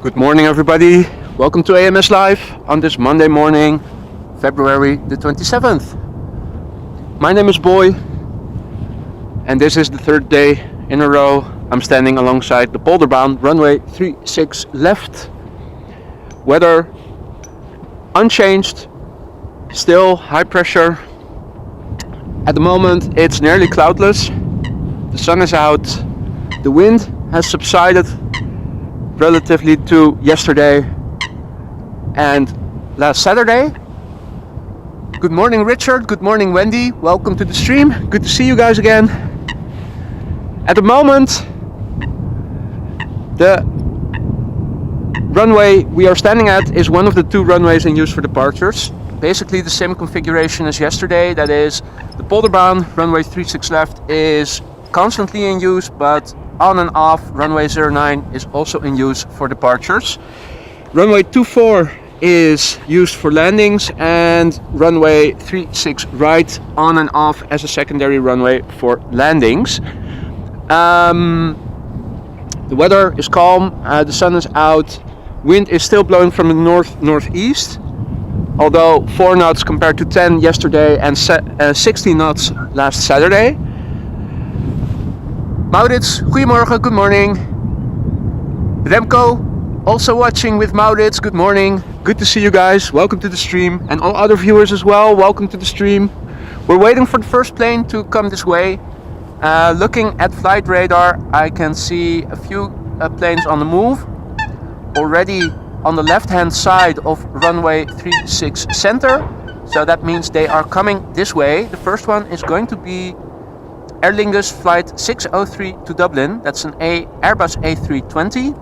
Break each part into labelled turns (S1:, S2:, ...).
S1: Good morning, everybody. Welcome to AMS Live on this Monday morning, February the 27th. My name is Boy, and this is the third day in a row I'm standing alongside the boulder-bound runway 36 left. Weather unchanged, still high pressure. At the moment it's nearly cloudless, the sun is out, the wind has subsided relatively to yesterday and last Saturday. Good morning, Richard. Good morning, Wendy. Welcome to the stream. Good to see you guys again. At the moment, the runway we are standing at is one of the two runways in use for departures. Basically the same configuration as yesterday. That is, the boulder-bound runway 36 left is constantly in use, but on and off runway 09 is also in use for departures. Runway 24 is used for landings, and runway 36 right on and off as a secondary runway for landings. The weather is calm, the sun is out, wind is still blowing from the northeast, although 4 knots compared to 10 yesterday and 16 knots last Saturday. Maurits, goedemorgen, good morning. Remco, also watching with Maurits, good morning. Good to see you guys, welcome to the stream. And all other viewers as well, welcome to the stream. We're waiting for the first plane to come this way. Looking at flight radar, I can see a few planes on the move. Already on the left hand side of runway 36 center. So that means they are coming this way. The first one is going to be Aer Lingus flight 603 to Dublin. That's an Airbus A320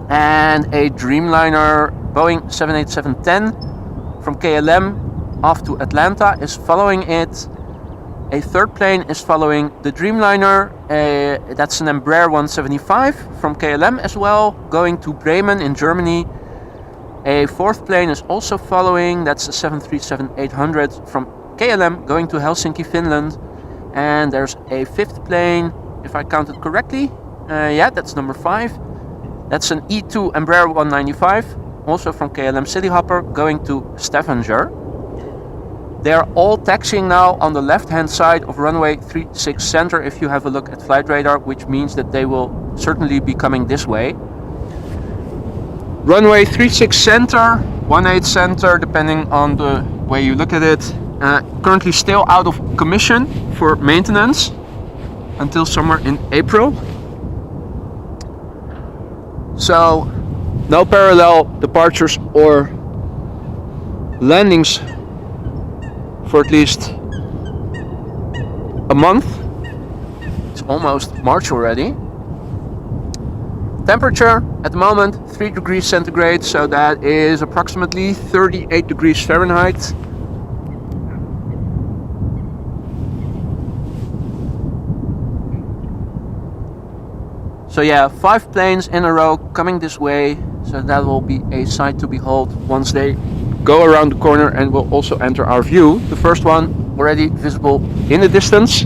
S1: and a Dreamliner Boeing 787-10 from KLM off to Atlanta is following it. A third plane is following the Dreamliner. That's an Embraer 175 from KLM as well, going to Bremen in Germany. A fourth plane is also following. That's a 737-800 from KLM going to Helsinki, Finland. And there's a fifth plane, if I counted correctly. Yeah, that's number 5. That's an E2 Embraer 195, also from KLM Cityhopper, going to Stavanger. They are all taxiing now on the left-hand side of runway 36 center, if you have a look at flight radar, which means that they will certainly be coming this way. Runway 36 center, 18 center, depending on the way you look at it. Currently still out of commission for maintenance until somewhere in April. So no parallel departures or landings for at least a month. It's almost March already. Temperature at the moment 3 degrees centigrade, so that is approximately 38 degrees Fahrenheit. So yeah, 5 planes in a row coming this way, so that will be a sight to behold once they go around the corner and will also enter our view. The first one already visible in the distance.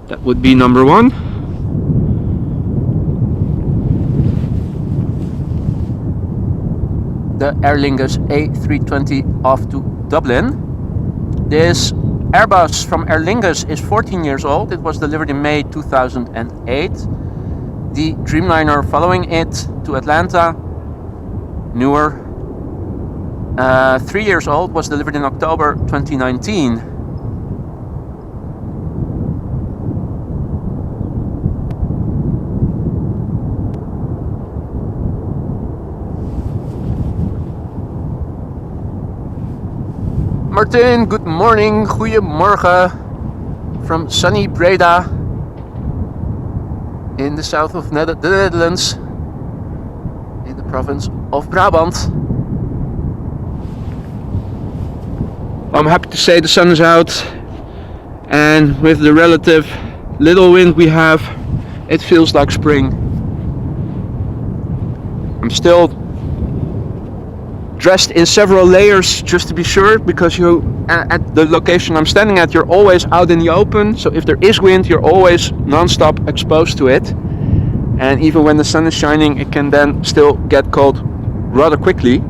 S1: That would be number 1. The Aer Lingus A320 off to Dublin. This Airbus from Aer Lingus is 14 years old. It was delivered in May 2008. The Dreamliner following it to Atlanta, newer, 3 years old, was delivered in October 2019. Martin, good morning, goeiemorgen from sunny Breda in the south of the Netherlands, in the province of Brabant. I'm happy to say the sun is out, and with the relative little wind we have, it feels like spring. I'm still dressed in several layers just to be sure, because you at the location I'm standing at, you're always out in the open, so if there is wind you're always non-stop exposed to it, and even when the sun is shining it can then still get cold rather quickly.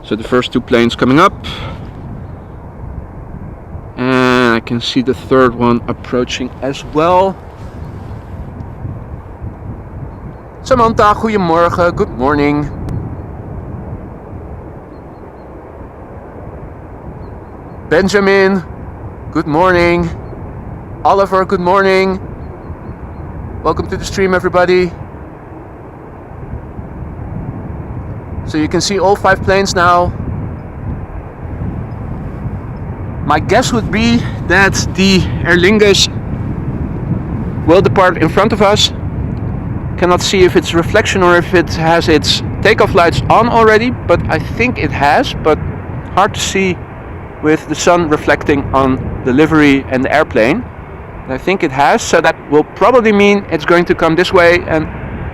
S1: So the first two planes coming up, and I can see the third one approaching as well. Samantha, goedemorgen, good morning. Benjamin, good morning. Oliver, good morning. Welcome to the stream, everybody. So you can see all 5 planes now. My guess would be that the Aer Lingus will depart in front of us. Cannot see if it's reflection or if it has its takeoff lights on already, but I think it has, but hard to see with the sun reflecting on the livery and the airplane. I think it has, so that will probably mean it's going to come this way and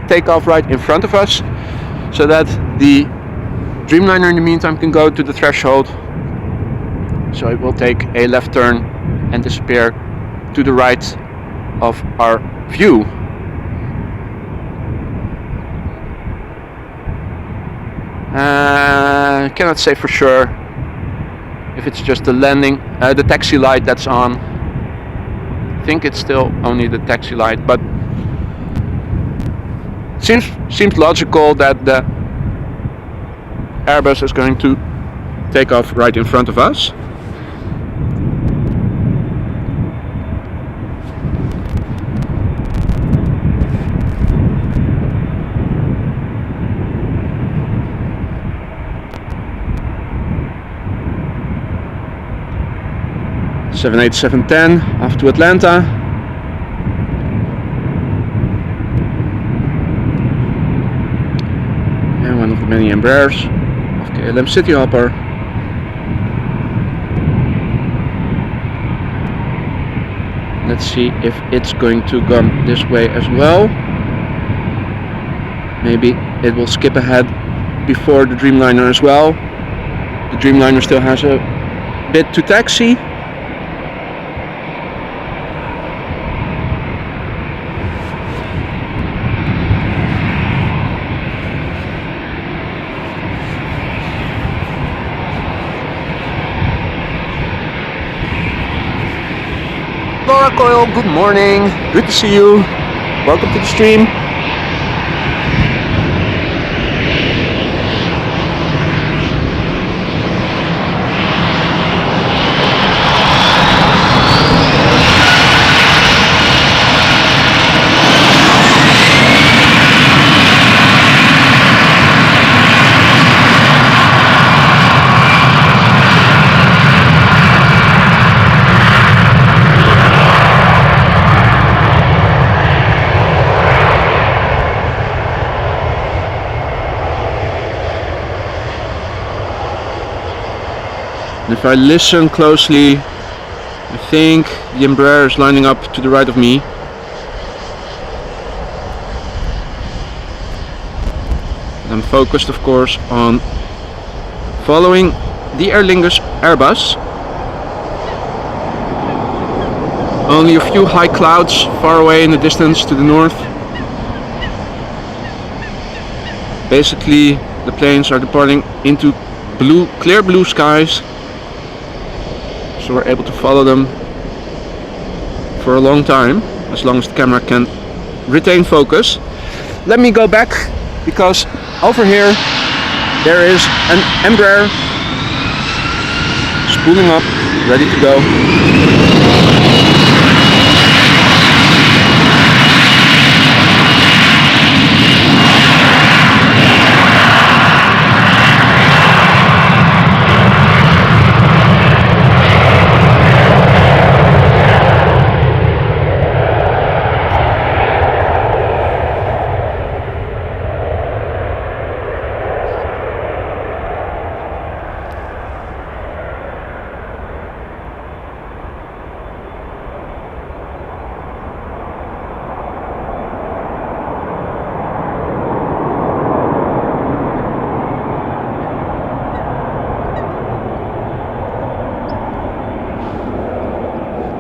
S1: take off right in front of us, so that the Dreamliner in the meantime can go to the threshold. So it will take a left turn and disappear to the right of our view. Cannot say for sure if it's just the landing, the taxi light that's on. I think it's still only the taxi light, but seems logical that the Airbus is going to take off right in front of us. Seven 787-10 off to Atlanta. And one of the many Embraers of KLM Cityhopper. Let's see if it's going to come this way as well. Maybe it will skip ahead before the Dreamliner as well. The Dreamliner still has a bit to taxi. Laura Coyle, good morning. Good to see you. Welcome to the stream. If I listen closely, I think the Embraer is lining up to the right of me. I'm focused, of course, on following the Aer Lingus Airbus. Only a few high clouds far away in the distance to the north. Basically, the planes are departing into clear blue skies. So we're able to follow them for a long time, as long as the camera can retain focus. Let me go back, because over here there is an Embraer spooling up, ready to go.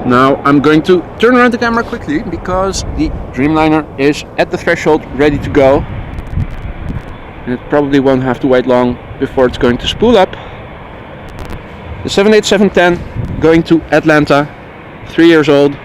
S1: Now I'm going to turn around the camera quickly because the Dreamliner is at the threshold ready to go. And it probably won't have to wait long before it's going to spool up. The 787-10 going to Atlanta, 3 years old.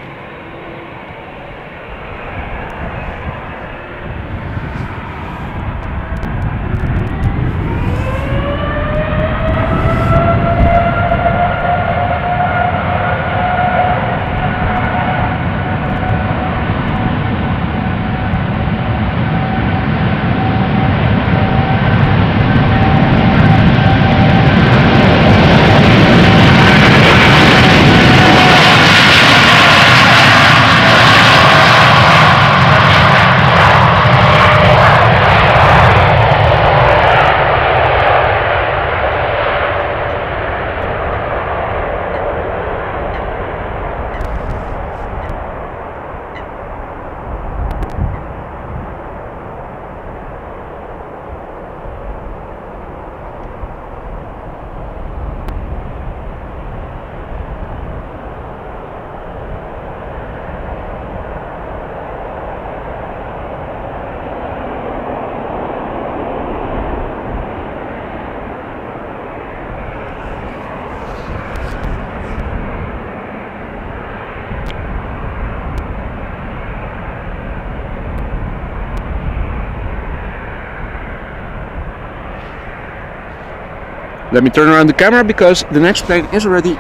S1: Let me turn around the camera because the next plane is already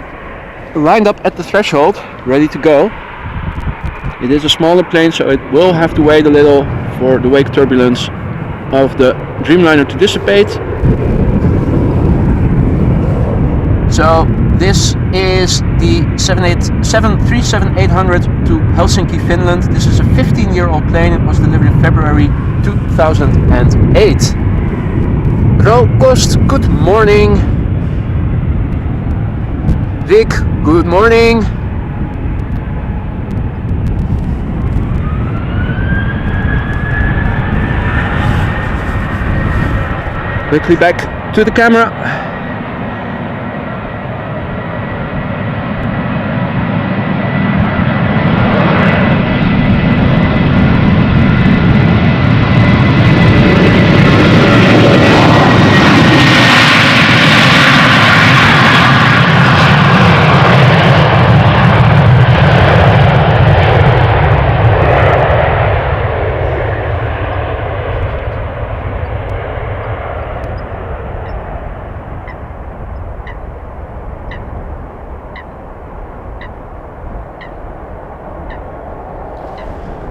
S1: lined up at the threshold, ready to go. It is a smaller plane, so it will have to wait a little for the wake turbulence of the Dreamliner to dissipate. So this is the 737-800 to Helsinki, Finland. This is a 15-year-old plane. It was delivered in February 2008. Rokost, good morning. Vic, good morning. Quickly back to the camera.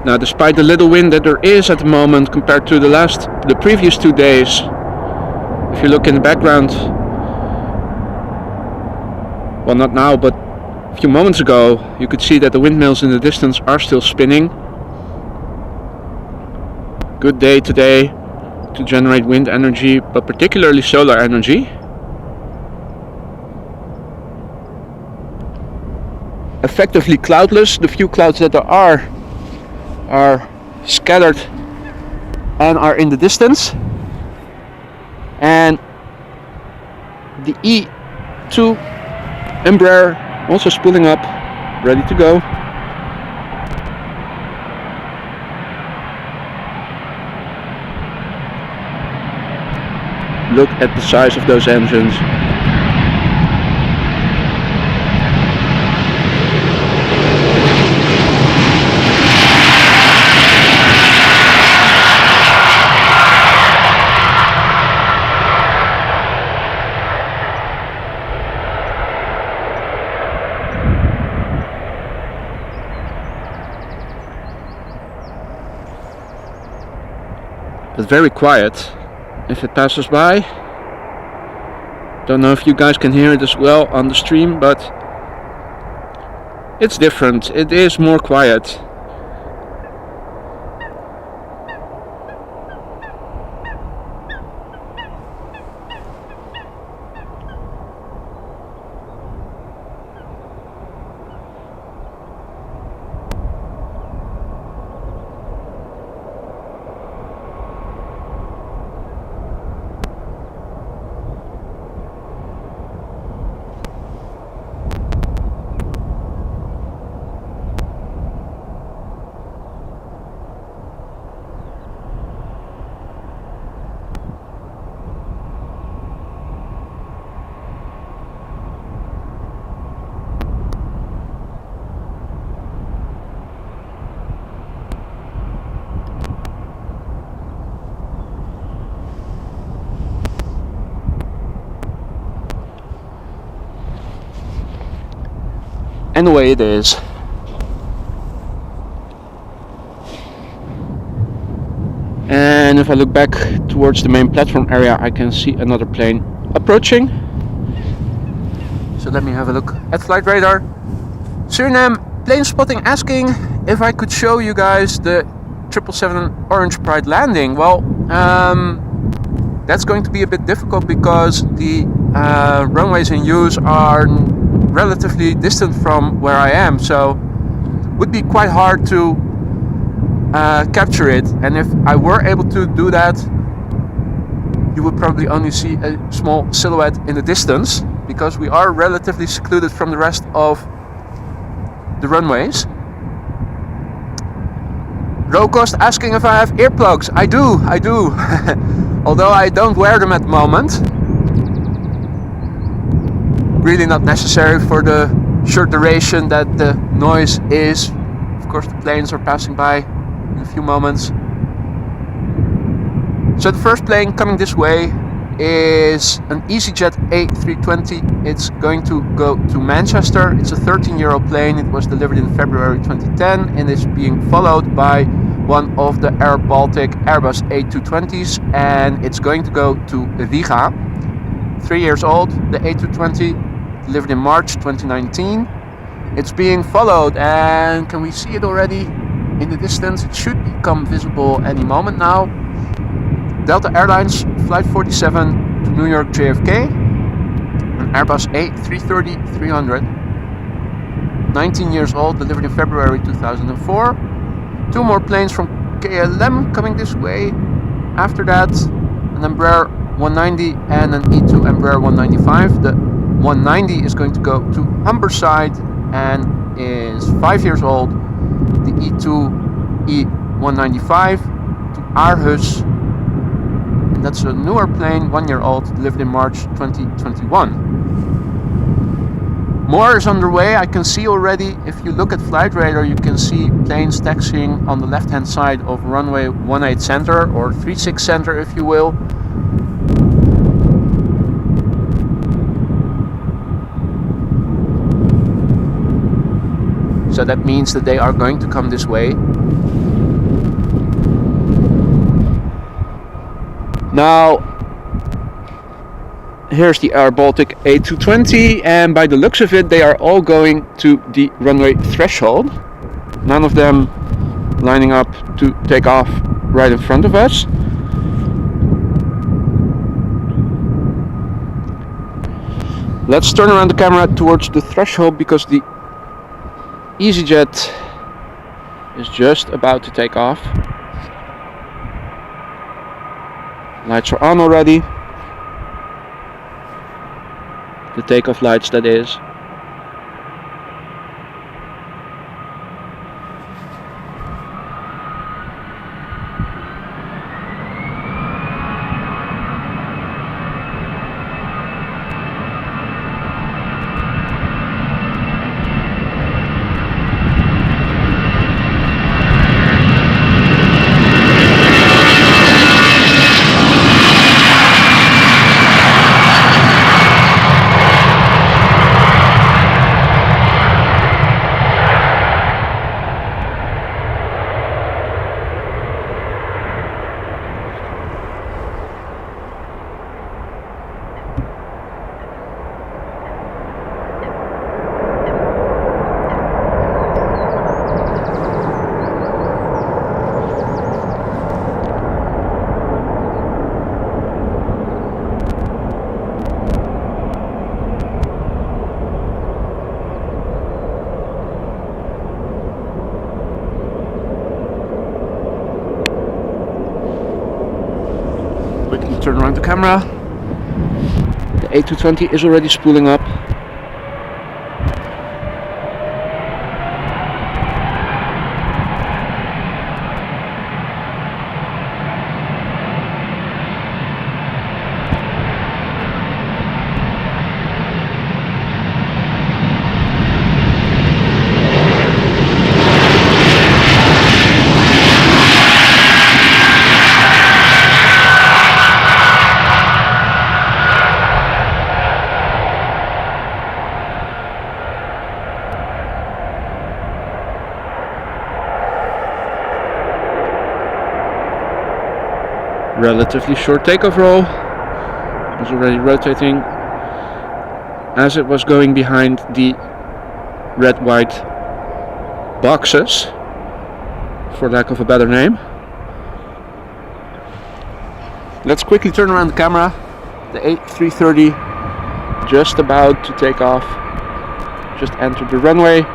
S1: Now, despite the little wind that there is at the moment compared to the previous 2 days, if you look in the background, well, not now, but a few moments ago, you could see that the windmills in the distance are still spinning. Good day today to generate wind energy, but particularly solar energy. Effectively cloudless. The few clouds that there are scattered and are in the distance. And the E2 Embraer also spooling up, ready to go. Look at the size of those engines. But very quiet if it passes by. Don't know if you guys can hear it as well on the stream, but it's different. It is more quiet. And away it is. And if I look back towards the main platform area, I can see another plane approaching. So let me have a look at flight radar. Suriname plane spotting asking if I could show you guys the 777 Orange Pride landing. Well, that's going to be a bit difficult because the runways in use are relatively distant from where I am, so it would be quite hard to capture it. And if I were able to do that, you would probably only see a small silhouette in the distance because we are relatively secluded from the rest of the runways. Rocost asking if I have earplugs. I do. Although I don't wear them at the moment. Really not necessary for the short duration that the noise is. Of course, the planes are passing by in a few moments. So the first plane coming this way is an EasyJet A320. It's going to go to Manchester. It's a 13-year-old plane. It was delivered in February 2010 and is being followed by one of the Air Baltic Airbus A220s, and it's going to go to Riga. 3 years old, the A220, delivered in March 2019. It's being followed, and can we see it already in the distance? It should become visible any moment now. Delta Airlines Flight 47 to New York JFK, an Airbus A330-300, 19 years old, delivered in February 2004. 2 more planes from KLM coming this way. After that, an Embraer 190 and an E2 Embraer 195. The 190 is going to go to Humberside and is 5 years old. The E2 E195 to Aarhus. And that's a newer plane, 1 year old, delivered in March 2021. More is underway. I can see already, if you look at flight radar, you can see planes taxiing on the left hand side of runway 18 center or 36 center if you will. So that means that they are going to come this way. Now, here's the Air Baltic A220, and by the looks of it, they are all going to the runway threshold. None of them lining up to take off right in front of us. Let's turn around the camera towards the threshold because the EasyJet is just about to take off. Lights are on already. The takeoff lights, that is. Quickly turn around the camera. The A220 is already spooling up. relatively short takeoff roll. It was already rotating as it was going behind the red-white boxes, for lack of a better name. Let's quickly turn around the camera. The A330 just about to take off, just entered the runway.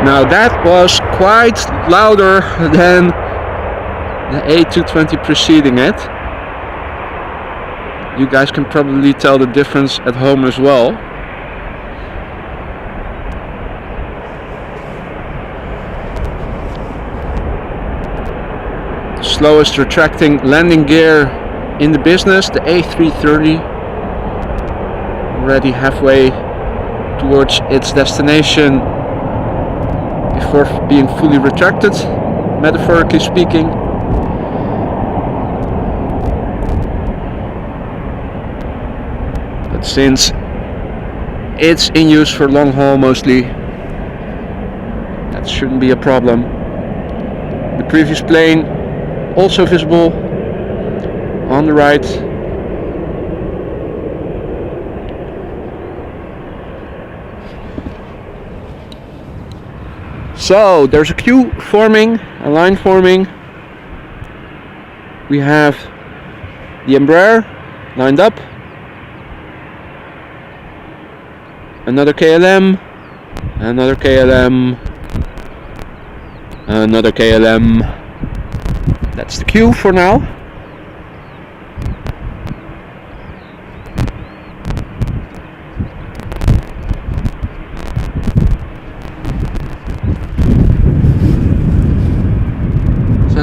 S1: Now that was quite louder than the A220 preceding it. You guys can probably tell the difference at home as well. The slowest retracting landing gear in the business, the A330. Already halfway towards its destination before being fully retracted, metaphorically speaking. But since it's in use for long haul mostly, that shouldn't be a problem. The previous plane also visible on the right. So there's a queue forming, a line forming. We have the Embraer lined up, another KLM, another KLM, another KLM. That's the queue for now.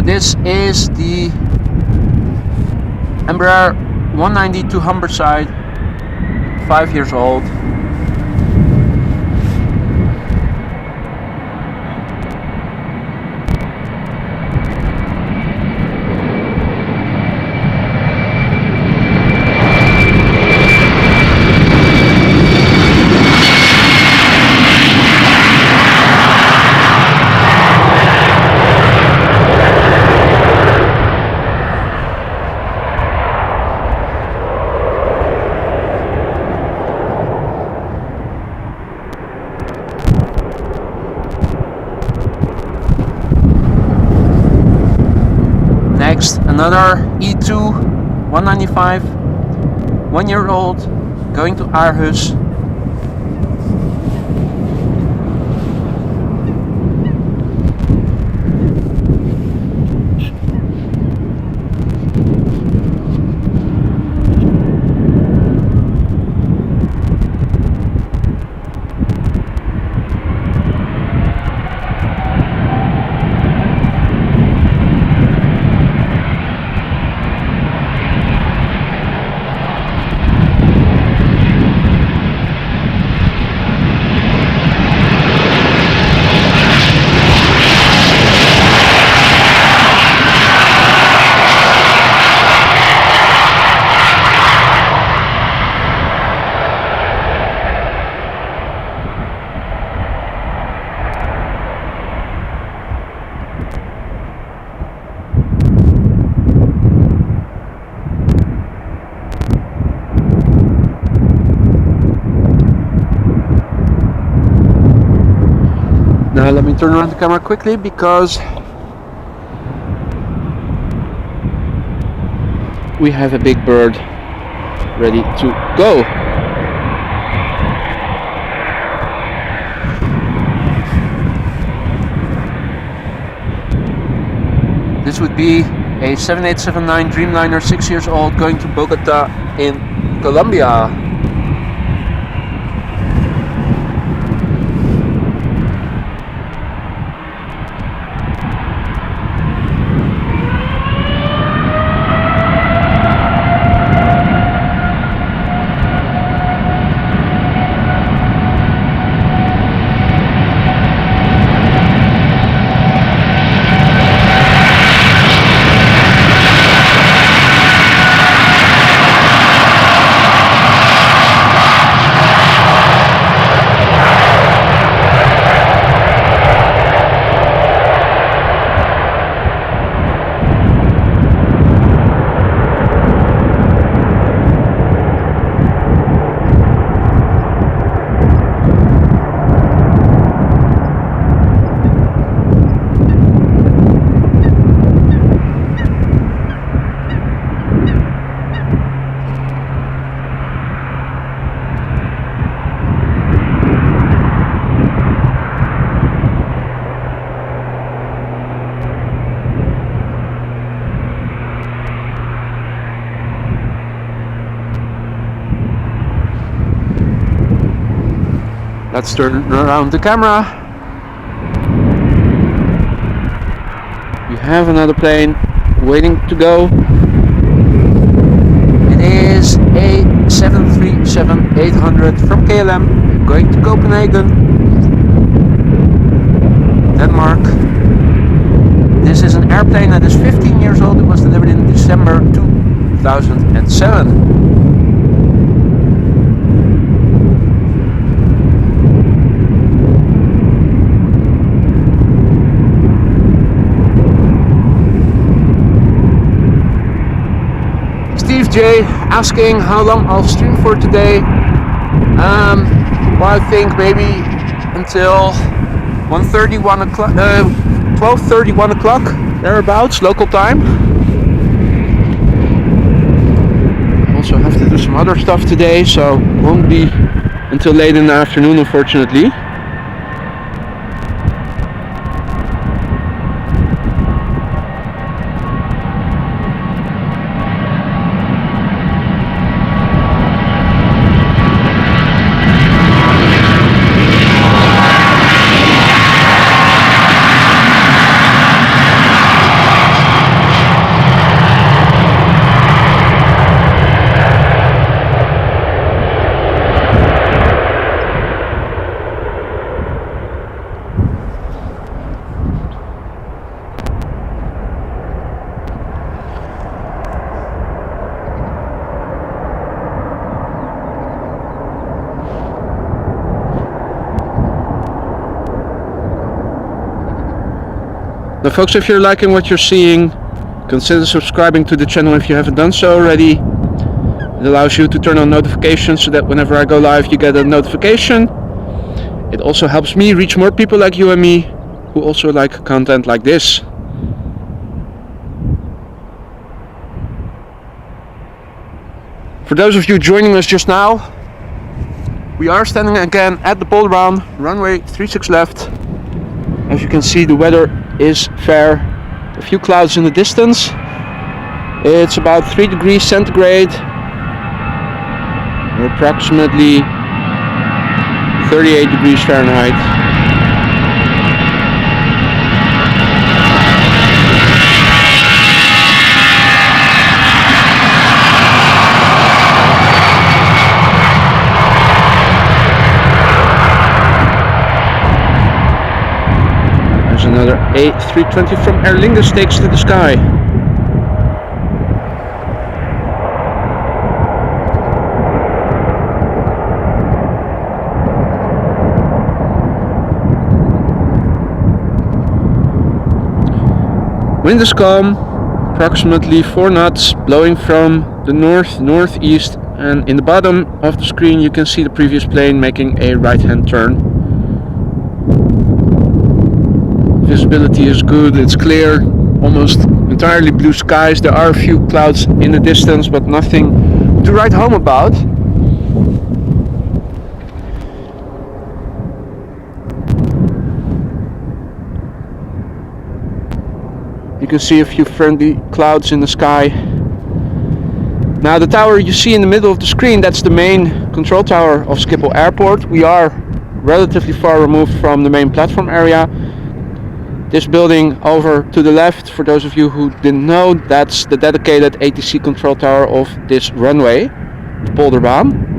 S1: This is the Embraer 192 Humberside, 5 years old. Next, another E2 195, 1 year old, going to Aarhus. Now let me turn around the camera quickly because we have a big bird ready to go. This would be a 7879 Dreamliner, 6 years old, going to Bogota in Colombia. Let's turn around the camera. We have another plane waiting to go. It is a 737-800 from KLM, going to Copenhagen, Denmark. This is an airplane that is 15 years old. It was delivered in December 2007. Steve J asking how long I'll stream for today. Well, I think maybe until 1:30, 1 o'clock, 12:30, 1 o'clock, thereabouts, local time. Also have to do some other stuff today, so won't be until late in the afternoon, unfortunately. Now folks, if you're liking what you're seeing, consider subscribing to the channel if you haven't done so already. It allows you to turn on notifications so that whenever I go live you get a notification. It also helps me reach more people like you and me who also like content like this. For those of you joining us just now, we are standing again at the Pole Round, runway 36 left. As you can see, the weather is fair. A few clouds in the distance. It's about 3 degrees centigrade. Or approximately 38 degrees Fahrenheit. Another A320 from Aer Lingus takes to the sky. Wind is calm, approximately 4 knots, blowing from the north-northeast, and in the bottom of the screen you can see the previous plane making a right-hand turn. Visibility is good, it's clear, almost entirely blue skies. There are a few clouds in the distance, but nothing to write home about. You can see a few friendly clouds in the sky. Now the tower you see in the middle of the screen, that's the main control tower of Schiphol Airport. We are relatively far removed from the main platform area. This building over to the left, for those of you who didn't know, that's the dedicated ATC control tower of this runway, the Polderbaan.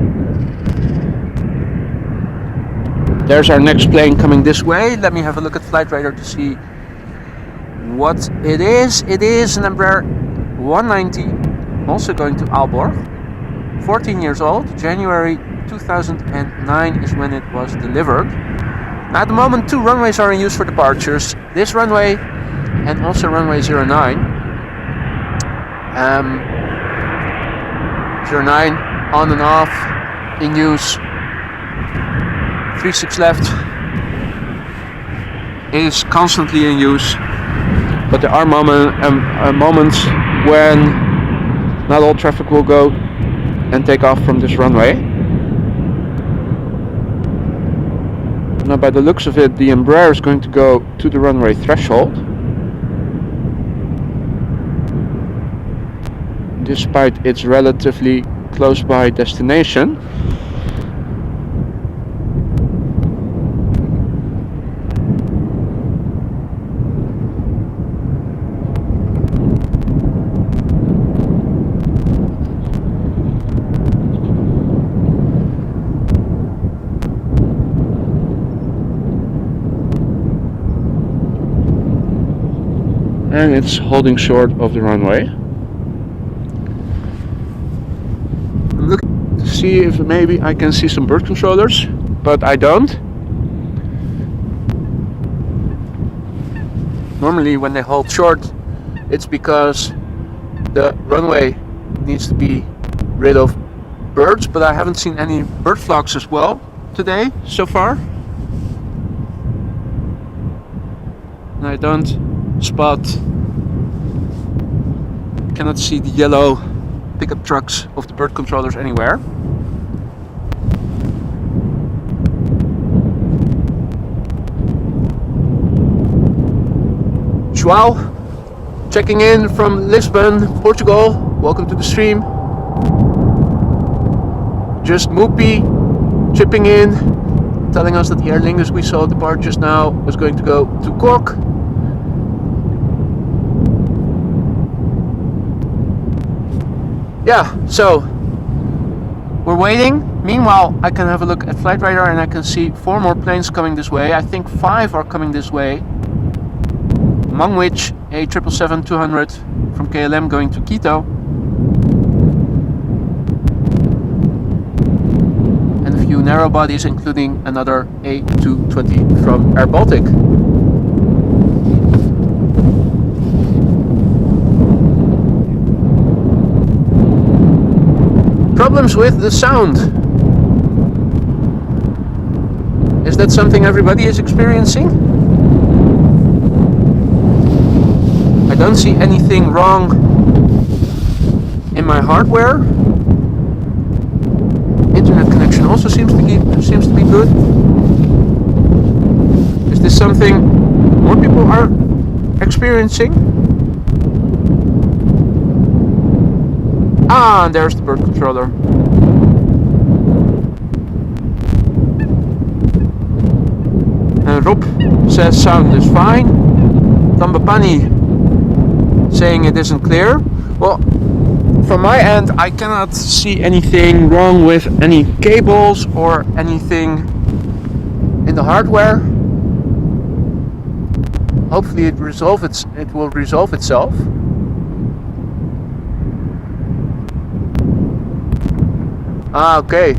S1: There's our next plane coming this way. Let me have a look at Flight Radar to see what it is. It is an Embraer 190, also going to Aalborg. 14 years old, January 2009 is when it was delivered. Now at the moment 2 runways are in use for departures. This runway and also runway 09. 09 on and off in use. 36 left is constantly in use, but there are moments when not all traffic will go and take off from this runway. Now by the looks of it, the Embraer is going to go to the runway threshold, despite its relatively close by destination. And it's holding short of the runway. I'm looking to see if maybe I can see some bird controllers, but I don't. Normally when they hold short, it's because the runway needs to be rid of birds, but I haven't seen any bird flocks as well today so far. And I don't cannot see the yellow pickup trucks of the bird controllers anywhere. João, checking in from Lisbon, Portugal. Welcome to the stream. Just Moopy chipping in, telling us that the Aer Lingus we saw depart just now was going to go to Cork. Yeah, so we're waiting. Meanwhile, I can have a look at Flight Radar and I can see 4 more planes coming this way. I think 5 are coming this way, among which a 777-200 from KLM going to Quito, and a few narrow bodies, including another A220 from Air Baltic. Problems with the sound. Is that something everybody is experiencing? I don't see anything wrong in my hardware. Internet connection also seems to be good. Is this something more people are experiencing? Ah, and there's the bird controller. And Rob says sound is fine. Tambapani saying it isn't clear. Well, from my end I cannot see anything wrong with any cables or anything in the hardware. Hopefully it will resolve itself. Ah, okay.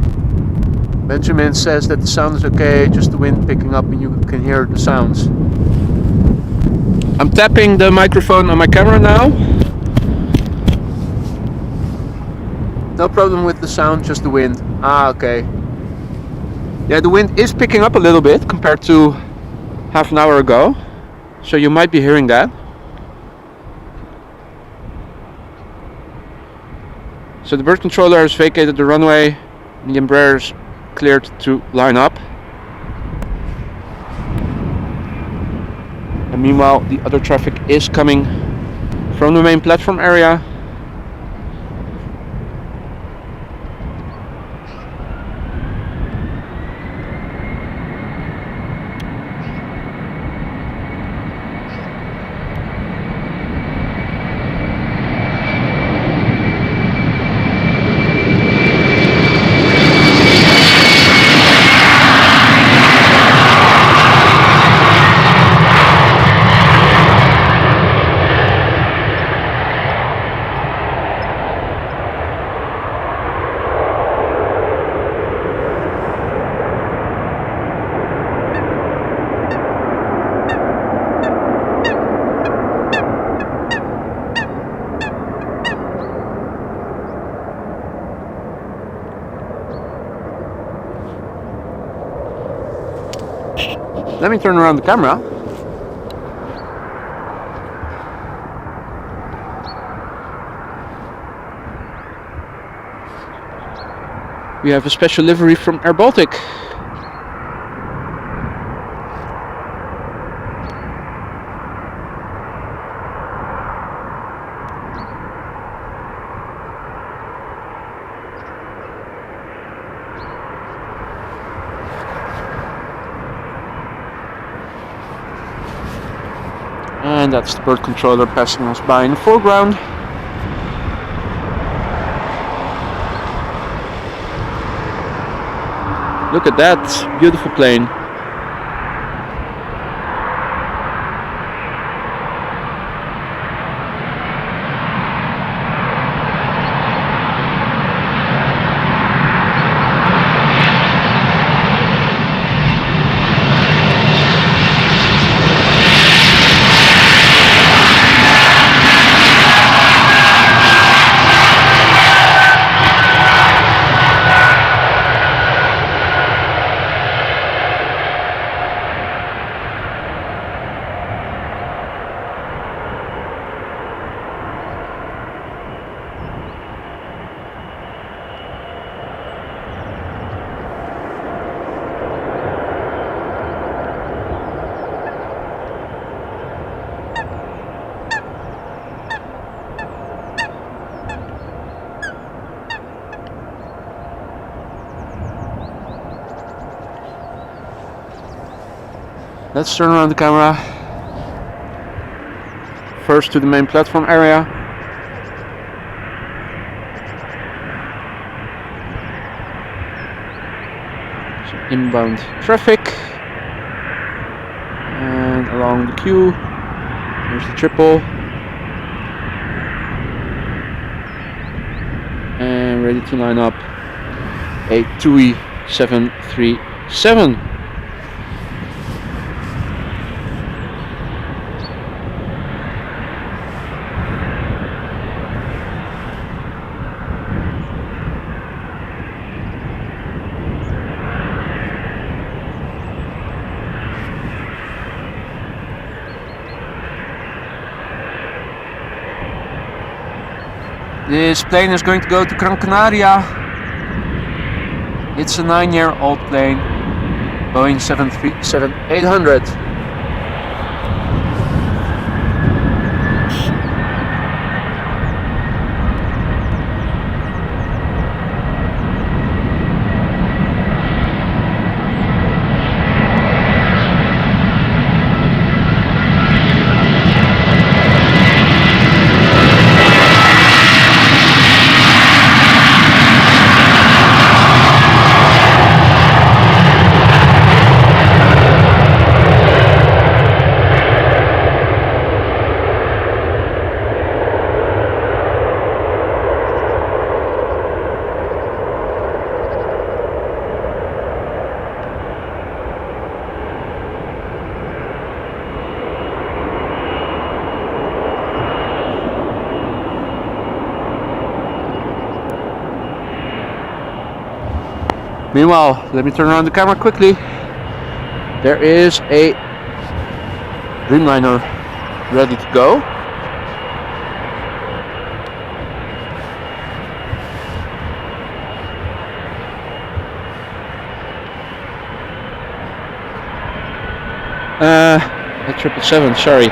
S1: Benjamin says that the sound is okay, just the wind picking up and you can hear the sounds. I'm tapping the microphone on my camera now. No problem with the sound, just the wind. Ah, okay. Yeah, the wind is picking up a little bit compared to half an hour ago, so you might be hearing that. So the bird controller has vacated the runway and the Embraer is cleared to line up. And meanwhile the other traffic is coming from the main platform area. Let me turn around the camera. We have a special livery from Air Baltic. And that's the bird controller passing us by in the foreground. Look at that, beautiful plane. Let's turn around the camera. First to the main platform area. Some inbound traffic. And along the queue, there's the triple. And ready to line up a TUI B737. This plane is going to go to Gran Canaria. It's a 9-year-old plane, Boeing 737-800. Meanwhile, let me turn around the camera quickly. There is a Dreamliner ready to go. A 777, sorry.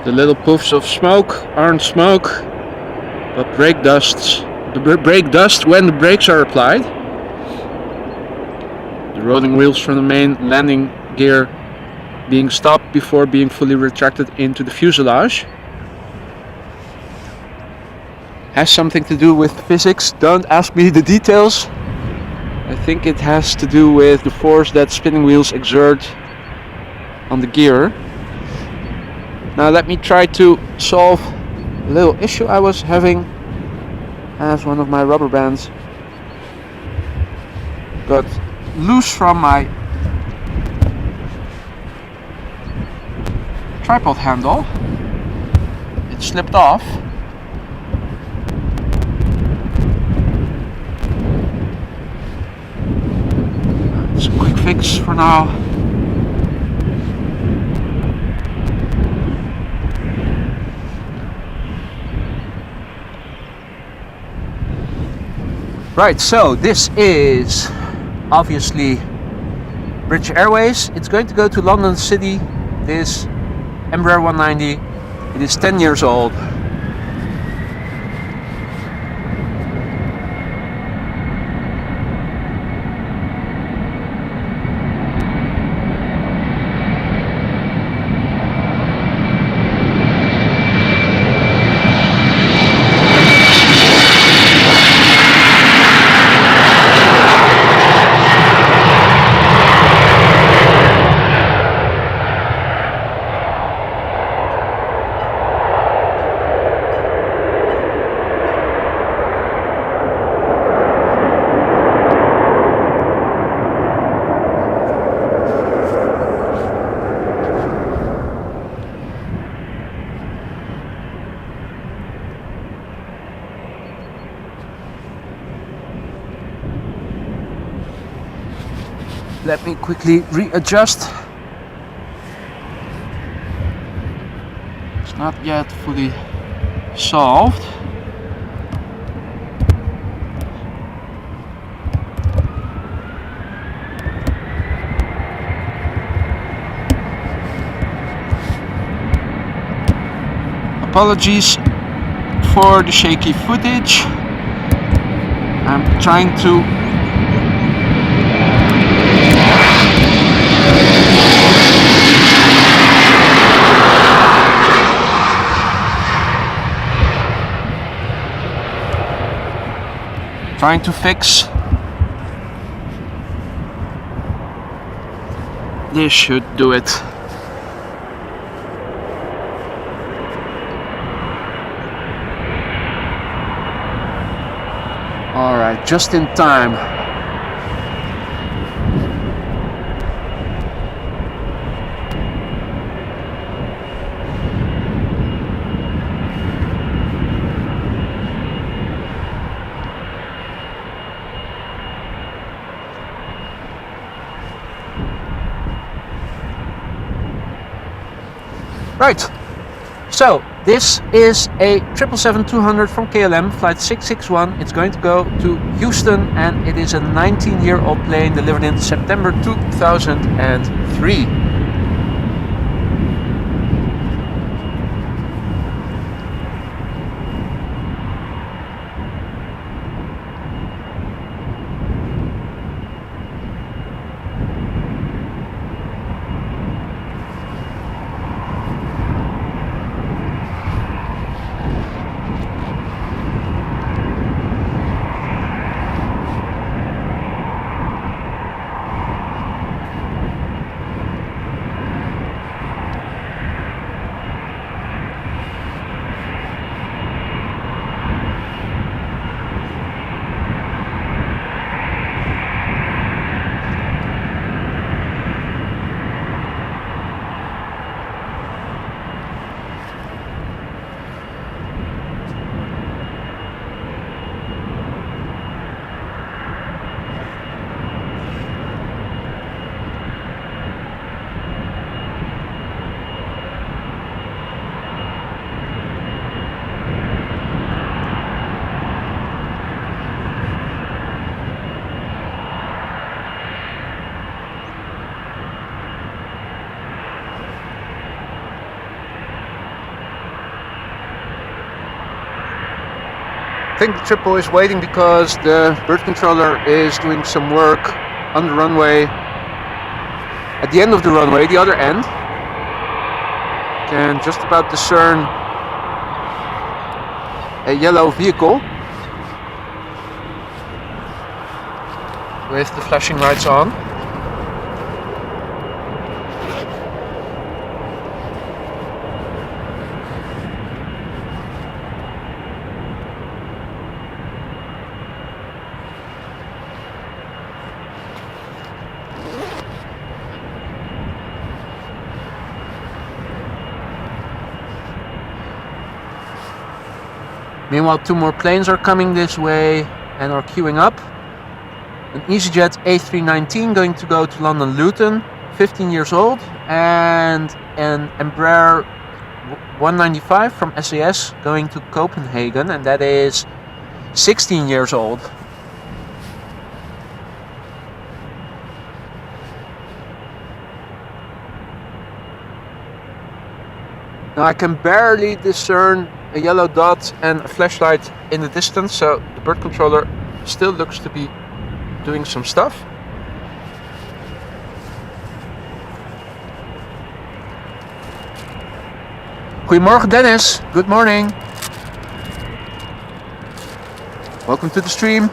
S1: The little puffs of smoke aren't smoke, but brake dust. The brake dust when the brakes are applied. The rolling wheels from the main landing gear being stopped before being fully retracted into the fuselage. Has something to do with physics. Don't ask me the details. I think it has to do with the force that spinning wheels exert on the gear. Now let me try to solve a little issue I was having, as one of my rubber bands got loose from my tripod handle. It slipped off. It's a quick fix for now. Right, so this is obviously British Airways. It's going to go to London City. This Embraer 190. It is 10 years old. Let me quickly readjust. It's not yet fully solved. Apologies for the shaky footage. I'm trying to fix. This should do it. All right, just in time. Right, so this is a 777-200 from KLM, flight 661. It's going to go to Houston, and it is a 19-year-old plane delivered in September 2003. think the triple is waiting because the bird controller is doing some work on the runway, at the end of the runway, the other end. Can just about discern a yellow vehicle with the flashing lights on. Meanwhile, 2 more planes are coming this way and are queuing up. An EasyJet A319 going to go to London Luton, 15 years old, and an Embraer 195 from SAS going to Copenhagen, and that is 16 years old. Now I can barely discern a yellow dot and a flashlight in the distance, so the bird controller still looks to be doing some stuff. Goedemorgen Dennis, good morning. Welcome to the stream.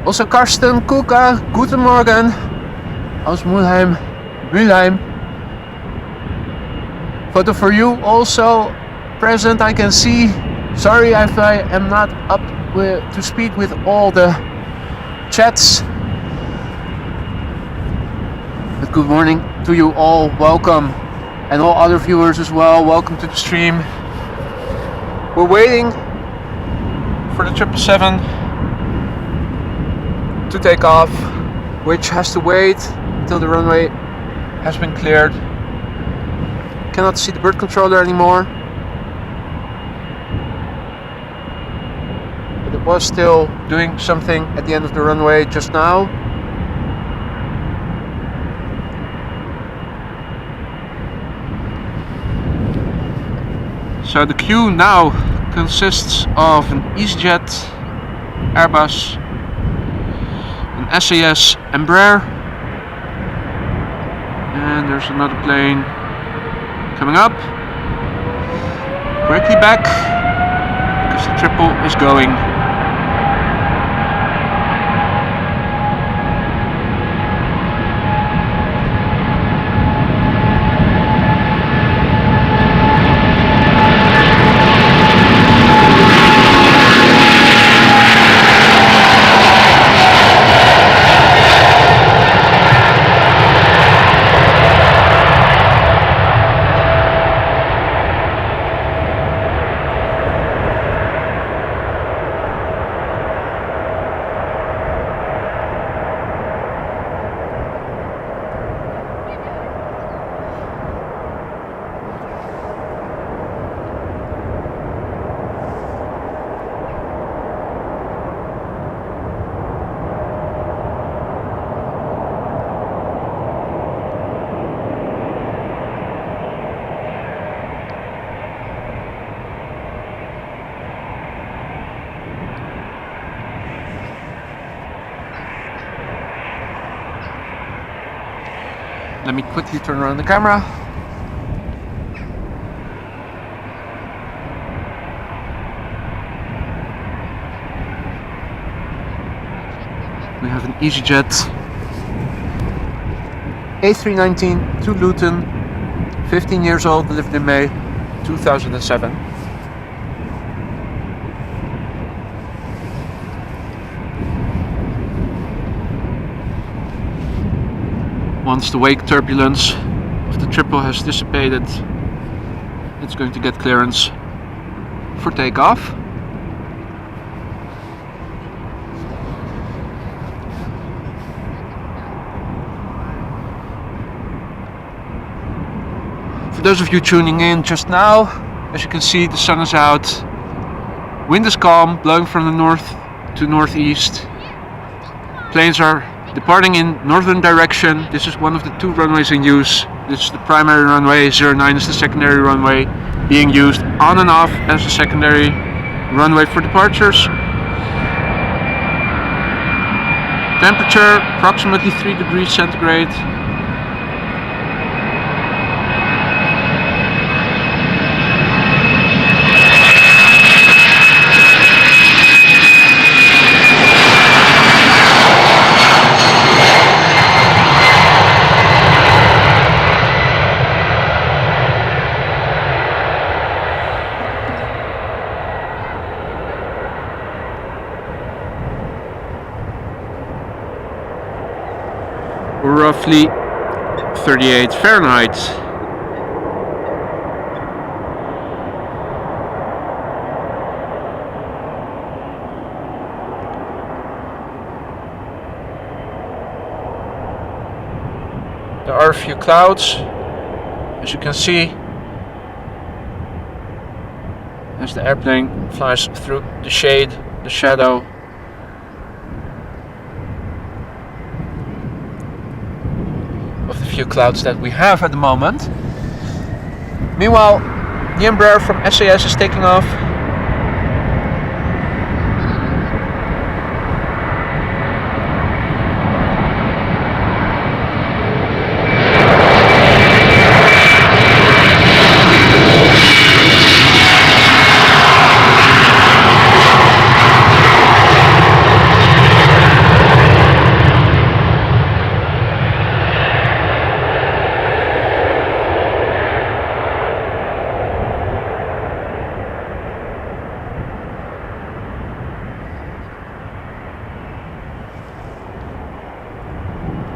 S1: Also Karsten, Kuka, guten Morgen aus Mülheim. Photo for you also present, I can see. Sorry if I am not up to speed with all the chats. But good morning to you all, welcome. And all other viewers as well, welcome to the stream. We're waiting for the 777 to take off, which has to wait until the runway has been cleared. Cannot see the bird controller anymore, but it was still doing something at the end of the runway just now. So the queue now consists of an EasyJet, Airbus, an SAS Embraer, and there's another plane coming up. Quickly back because the triple is going. Let me quickly turn around the camera. We have an EasyJet A319 to Luton, 15 years old, delivered in May 2007. Once the wake turbulence of the triple has dissipated, it's going to get clearance for takeoff. For those of you tuning in just now, as you can see, the sun is out, wind is calm, blowing from the north to northeast. Planes are departing in northern direction. This is one of the two runways in use. This is the primary runway, 09 is the secondary runway, being used on and off as a secondary runway for departures. Temperature approximately 3 degrees centigrade. Roughly 38 Fahrenheit. There are a few clouds, as you can see, as the airplane flies through the shade, the shadow. Of the few clouds that we have at the moment. Meanwhile, the Embraer from SAS is taking off.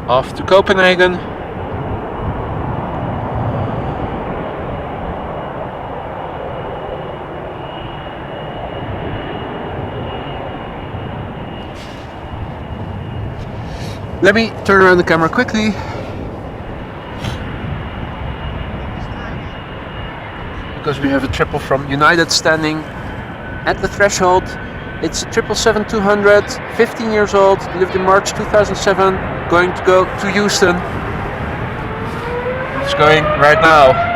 S1: Off to Copenhagen. Let me turn around the camera quickly. Because we have a triple from United standing at the threshold. It's a 777-200, 15 years old, lived in March 2007, going to go to Houston. It's going right now.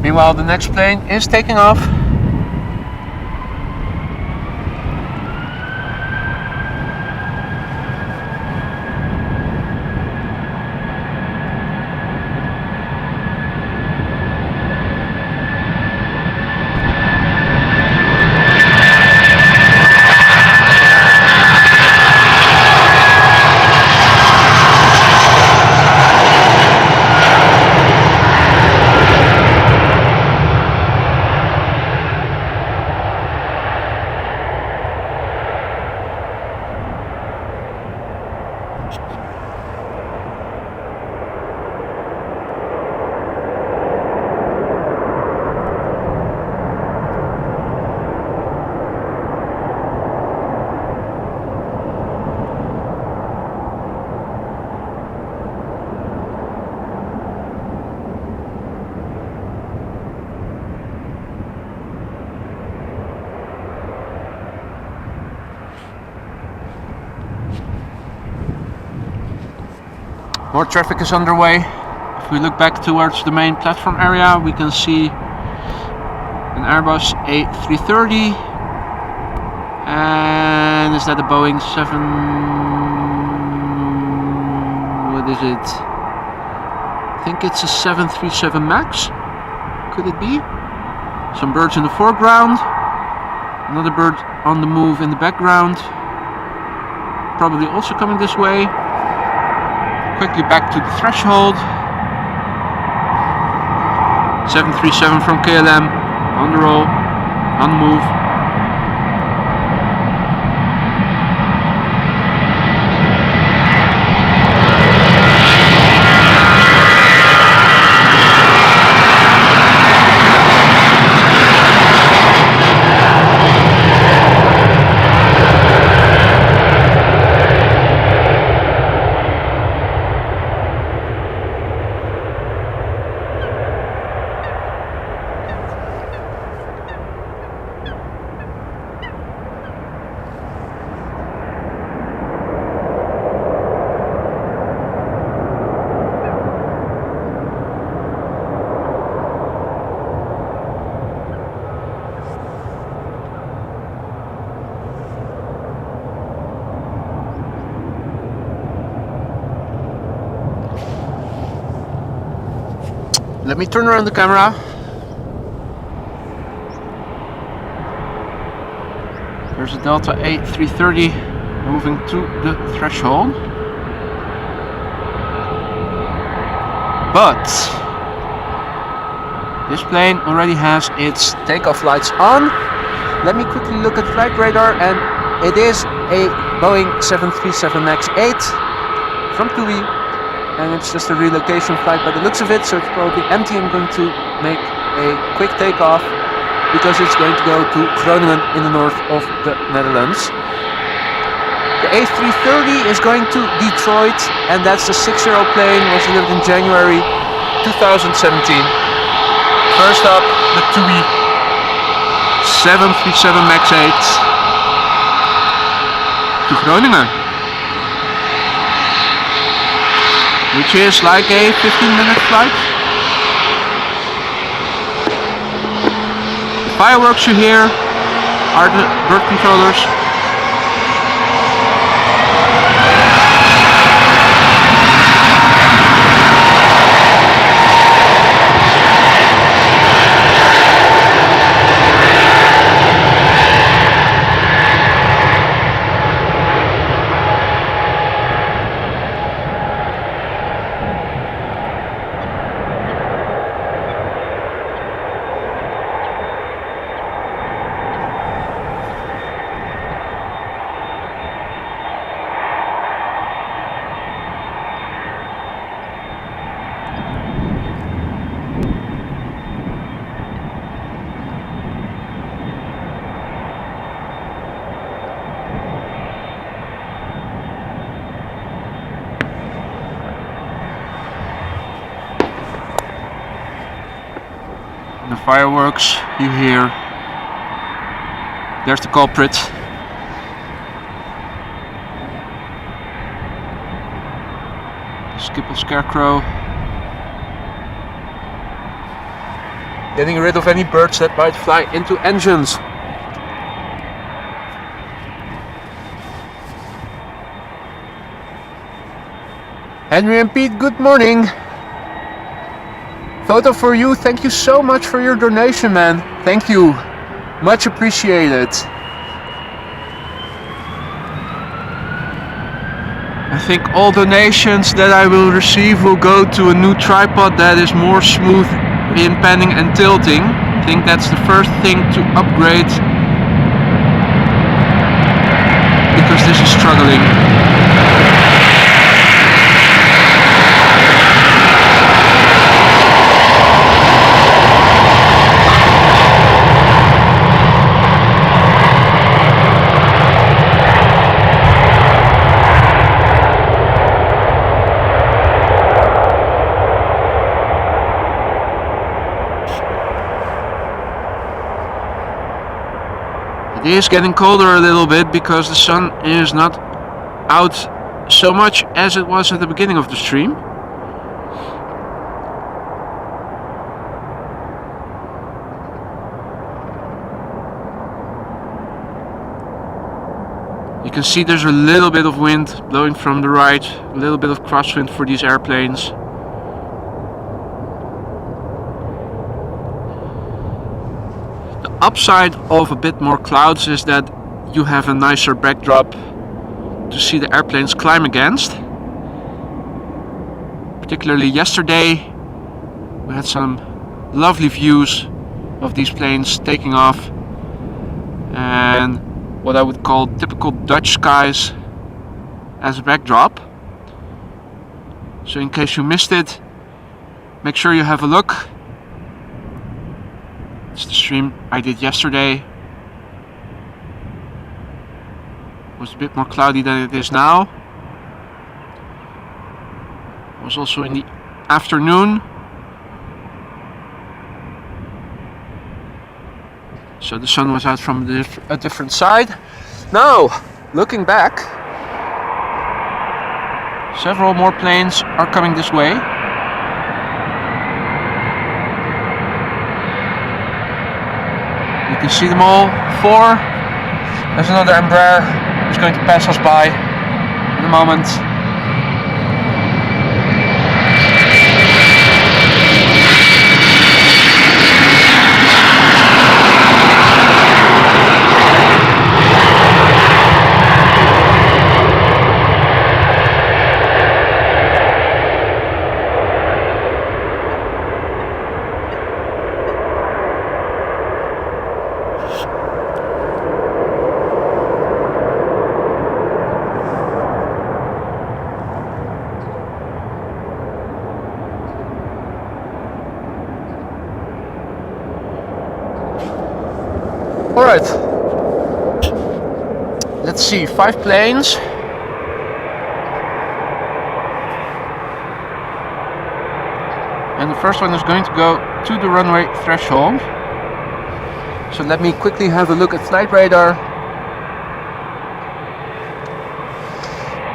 S1: Meanwhile, the next plane is taking off. More traffic is underway. If we look back towards the main platform area, we can see an Airbus A330. And is that a Boeing 7? What is it? I think it's a 737 MAX. Could it be? Some birds in the foreground. Another bird on the move in the background. Probably also coming this way. Quickly back to the threshold. 737 from KLM. On the roll. On the move. Let me turn around the camera. There's a Delta A330 moving to the threshold. But this plane already has its takeoff lights on. Let me quickly look at flight radar, and it is a Boeing 737 MAX 8 from TUI. And it's just a relocation flight by the looks of it, so it's probably empty. I'm going to make a quick takeoff because it's going to go to Groningen in the north of the Netherlands. The A330 is going to Detroit, and that's the 6-year-old plane, was delivered in January 2017. First up, the TUI 737 MAX 8 to Groningen, which is like a 15-minute flight. The fireworks you hear are the bird controllers. The fireworks you hear, there's the culprit. Schiphol scarecrow. Getting rid of any birds that might fly into engines. Henry and Pete, good morning. Photo for you. Thank you so much for your donation, man. Thank you. Much appreciated. I think all donations that I will receive will go to a new tripod that is more smooth in panning and tilting. I think that's the first thing to upgrade, because this is struggling. It is getting colder a little bit because the sun is not out so much as it was at the beginning of the stream. You can see there's a little bit of wind blowing from the right, a little bit of crosswind for these airplanes. The upside of a bit more clouds is that you have a nicer backdrop to see the airplanes climb against. Particularly yesterday we had some lovely views of these planes taking off, and what I would call typical Dutch skies as a backdrop. So in case you missed it, make sure you have a look. It's the stream I did yesterday. It was a bit more cloudy than it is now. It was also in the afternoon. So the sun was out from a different side. Now, looking back, several more planes are coming this way. You can see them all. 4. There's another Embraer who's going to pass us by in a moment. Alright, let's see, 5 planes. And the first one is going to go to the runway threshold. So let me quickly have a look at flight radar.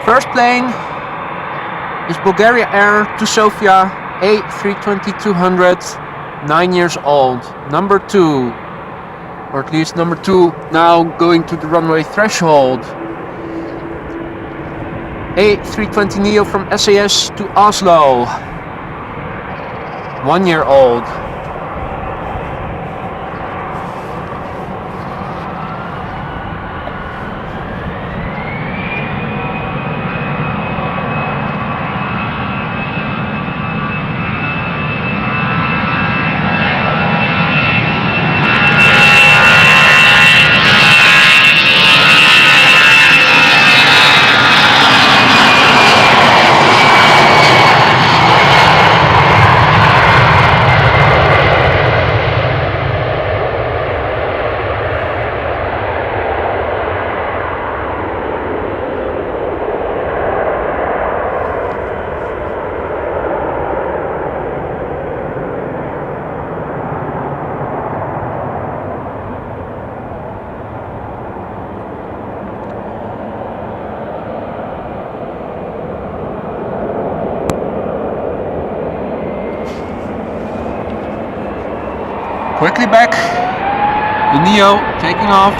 S1: First plane is Bulgaria Air to Sofia, A320-200, 9 years old, number 2. Or at least number 2, now going to the runway threshold. A320neo from SAS to Oslo, 1 year old. Quickly back, the Neo taking off.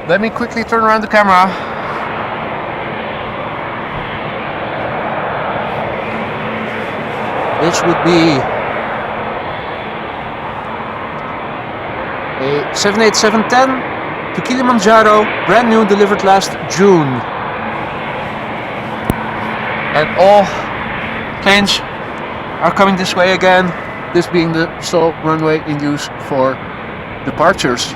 S1: Let me quickly turn around the camera. This would be a 787-10 to Kilimanjaro, brand new, delivered last June. And all planes are coming this way again, this being the sole runway in use for departures.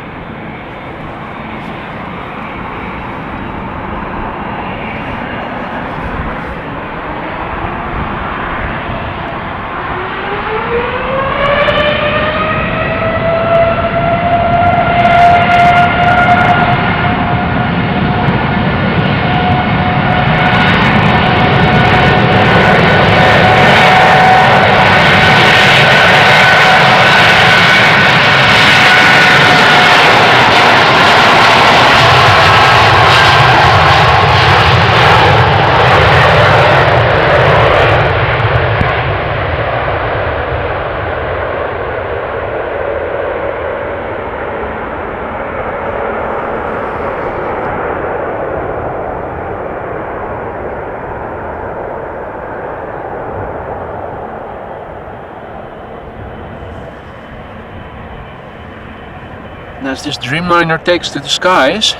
S1: And as this Dreamliner takes to the skies,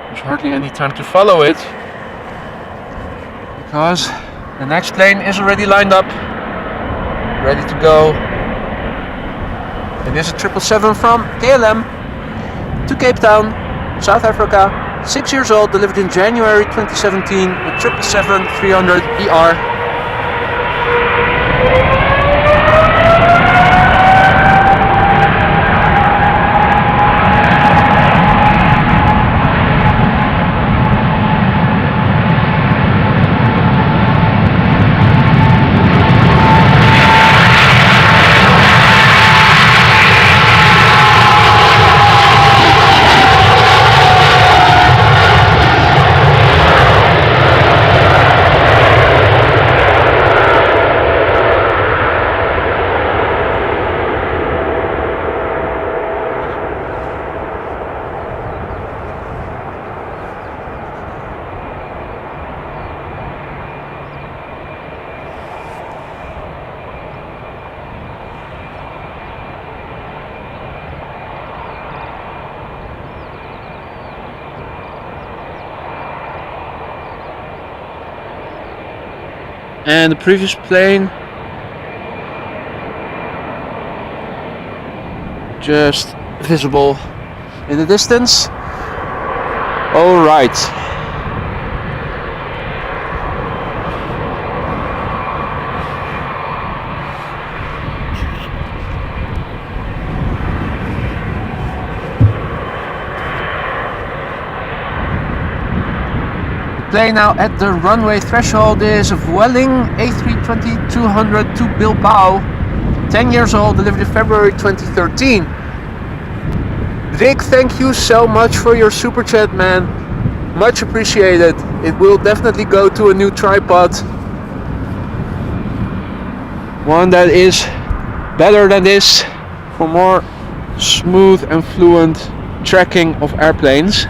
S1: there's hardly any time to follow it, because the next plane is already lined up, ready to go. It is a 777 from KLM to Cape Town, South Africa, 6 years old, delivered in January 2017 with 777-300ER. And the previous plane just visible in the distance. All right. Plane now at the runway threshold is a Vueling A320-200 to Bilbao, 10 years old, delivered in February 2013. Vic, thank you so much for your super chat, man. Much appreciated. It will definitely go to a new tripod. One that is better than this for more smooth and fluent tracking of airplanes.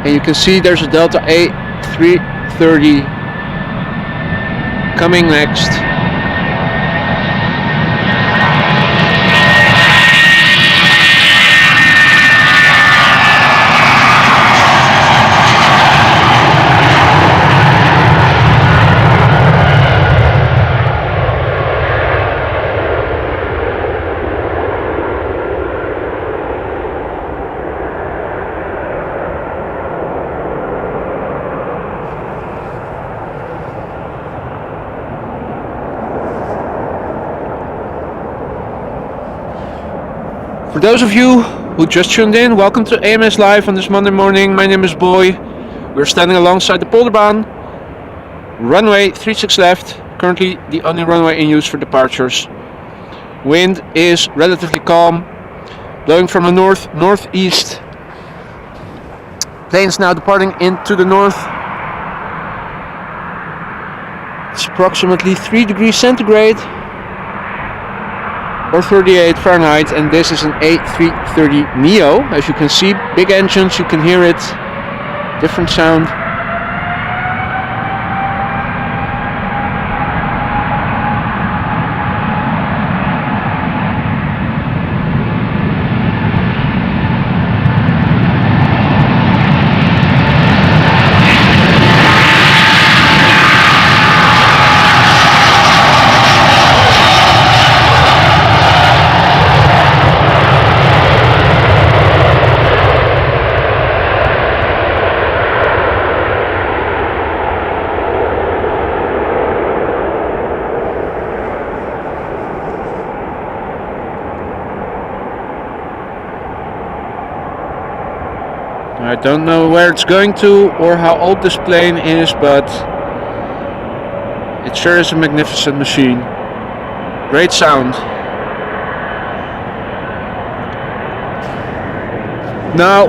S1: And you can see there's a Delta A330 coming next. For those of you who just tuned in, welcome to AMS Live on this Monday morning. My name is Boy. We're standing alongside the Polderbaan, runway 36 left, currently the only runway in use for departures. Wind is relatively calm, blowing from a northeast. Planes now departing into the north. It's approximately 3 degrees centigrade. Or 38 Fahrenheit, and this is an A330neo. As you can see, big engines, you can hear it, different sound. I don't know where it's going to or how old this plane is, but it sure is a magnificent machine. Great sound. Now,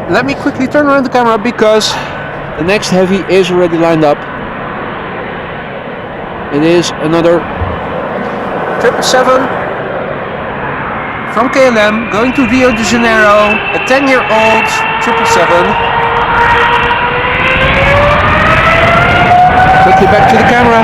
S1: let me quickly turn around the camera because the next heavy is already lined up. It is another 777 from KLM going to Rio de Janeiro, a 10-year-old 777. Quickly back to the camera.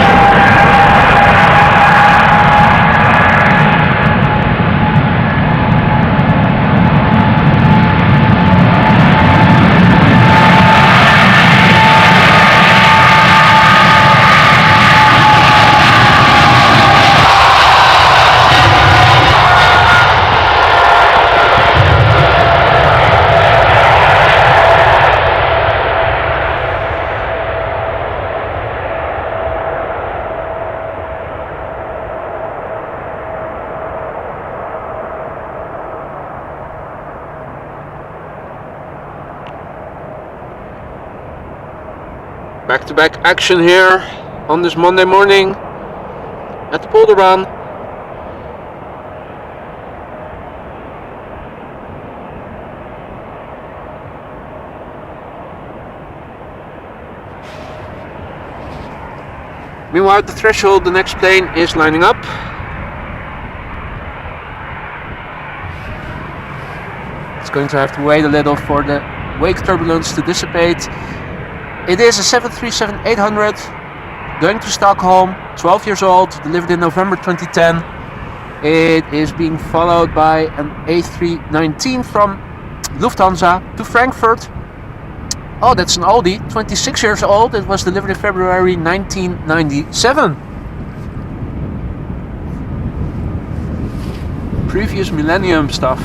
S1: Back-to-back action here on this Monday morning at the Polder Baan. Meanwhile, at the threshold, the next plane is lining up. It's going to have to wait a little for the wake turbulence to dissipate. It is a 737-800 going to Stockholm, 12 years old, delivered in November 2010. It is being followed by an A319 from Lufthansa to Frankfurt. Oh, that's an oldie, 26 years old. It was delivered in February 1997. Previous millennium stuff.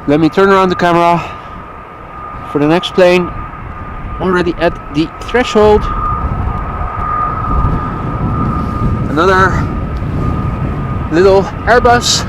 S1: Let me turn around the camera for the next plane, already at the threshold. Another little Airbus.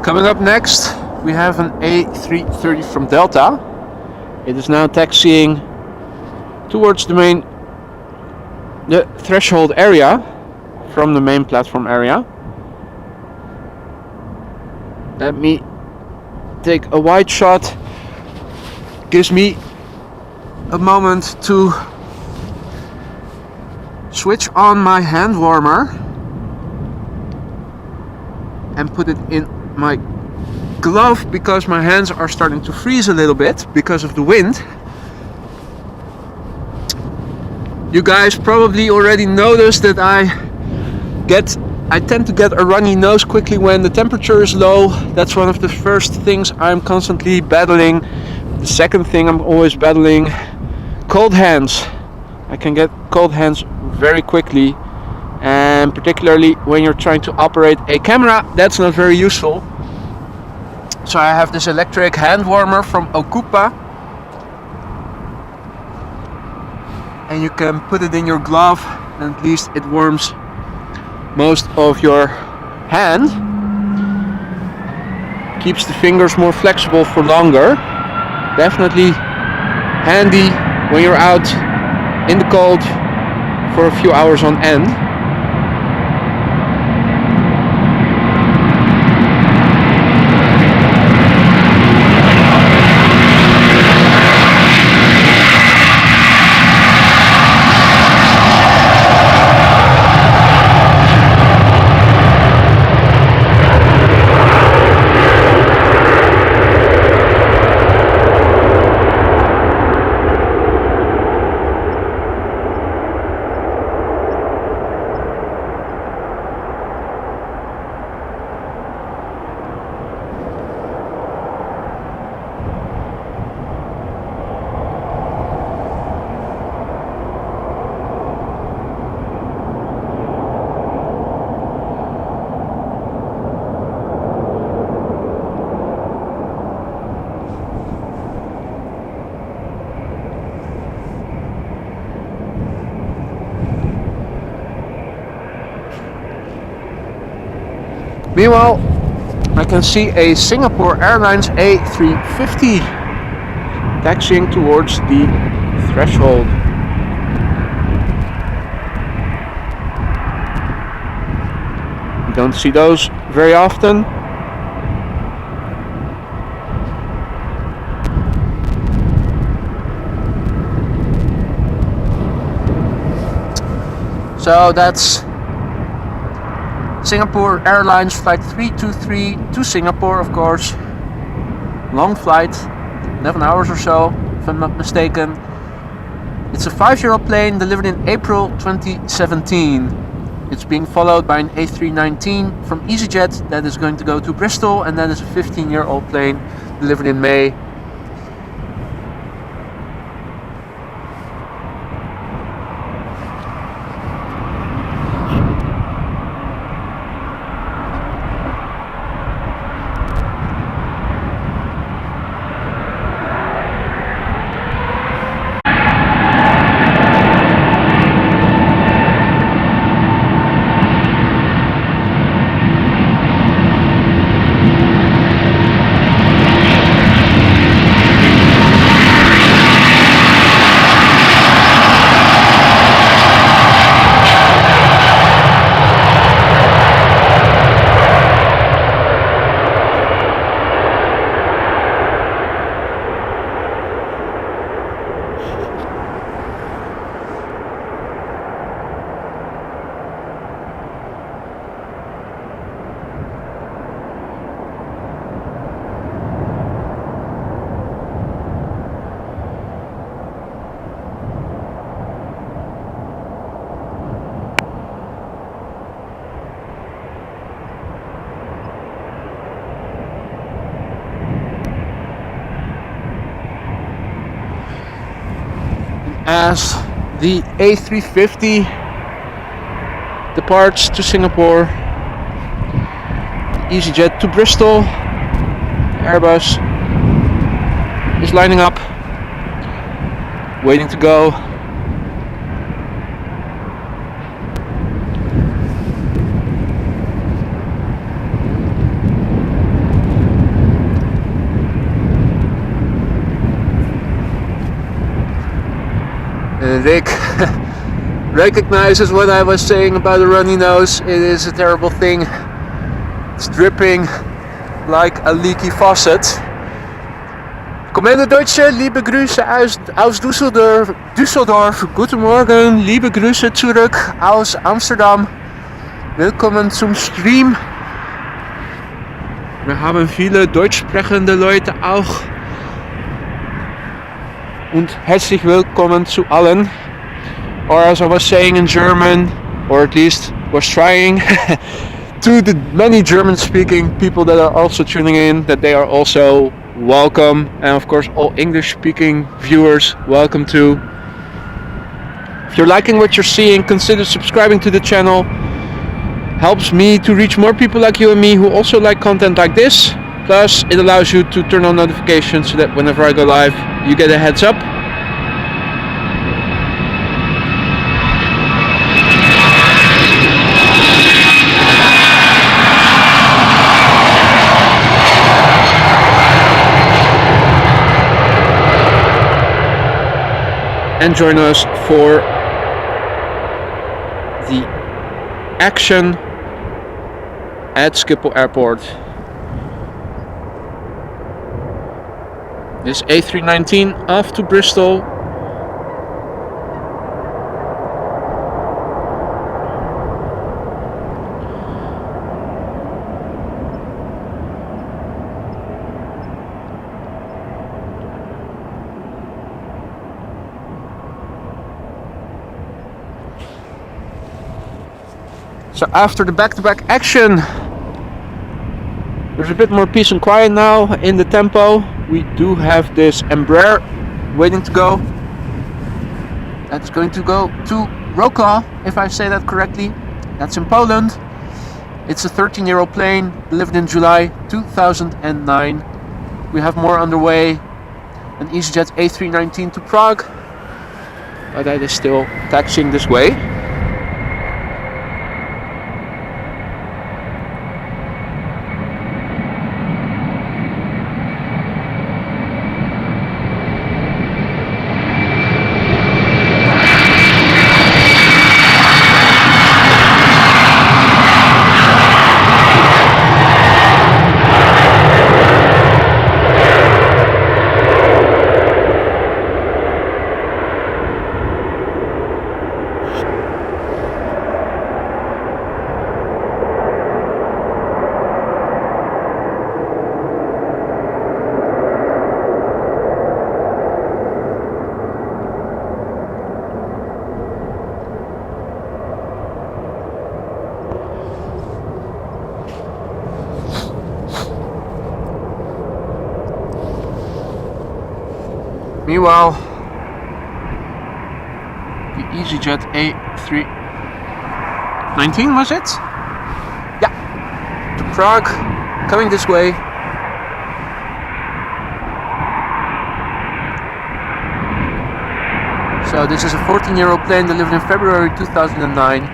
S1: Coming up next, we have an A330 from Delta. It is now taxiing towards the threshold area from the main platform area. Let me take a wide shot. Gives me a moment to switch on my hand warmer and put it in my glove because my hands are starting to freeze a little bit because of the wind. You guys probably already noticed that I get I tend to get a runny nose quickly when the temperature is low. That's one of the first things I'm constantly battling. The second thing I'm always battling, cold hands. I can get cold hands very quickly, and particularly when you're trying to operate a camera, that's not very useful. So I have this electric hand warmer from Okupa, and you can put it in your glove, and at least it warms most of your hand, keeps the fingers more flexible for longer. Definitely handy when you're out in the cold for a few hours on end. Meanwhile, I can see a Singapore Airlines A350 taxiing towards the threshold. You don't see those very often. So that's Singapore Airlines flight 323 to Singapore, of course. Long flight, 11 hours or so, if I'm not mistaken. It's a 5-year-old plane delivered in April 2017. It's being followed by an A319 from EasyJet that is going to go to Bristol, and that is a 15-year-old plane delivered in May. As the A350 departs to Singapore, EasyJet to Bristol, Airbus is lining up, waiting to go. Rick recognizes what I was saying about a runny nose. It is a terrible thing. It's dripping like a leaky faucet. Kommende Deutsche, liebe Grüße aus Düsseldorf. Guten Morgen, liebe Grüße zurück aus Amsterdam. Willkommen zum Stream. Wir haben viele deutsch sprechende Leute auch. Und herzlich willkommen zu allen. Or as I was saying in German, or at least was trying. To the many German-speaking people that are also tuning in, that they are also welcome, and of course all English-speaking viewers, welcome too. If you're liking what you're seeing, consider subscribing to the channel. Helps me to reach more people like you and me who also like content like this. Plus, it allows you to turn on notifications so that whenever I go live, you get a heads up. And join us for the action at Schiphol Airport. This A319 off to Bristol. So after the back-to-back action, there's a bit more peace and quiet now in the tempo. We do have this Embraer waiting to go. That's going to go to Wrocław, if I say that correctly. That's in Poland. It's a 13-year-old plane, delivered in July 2009. We have more underway. An EasyJet A319 to Prague, but that is still taxiing this way. Meanwhile, the EasyJet A319, was it? Yeah, to Prague, coming this way. So this is a 14-year-old plane delivered in February 2009.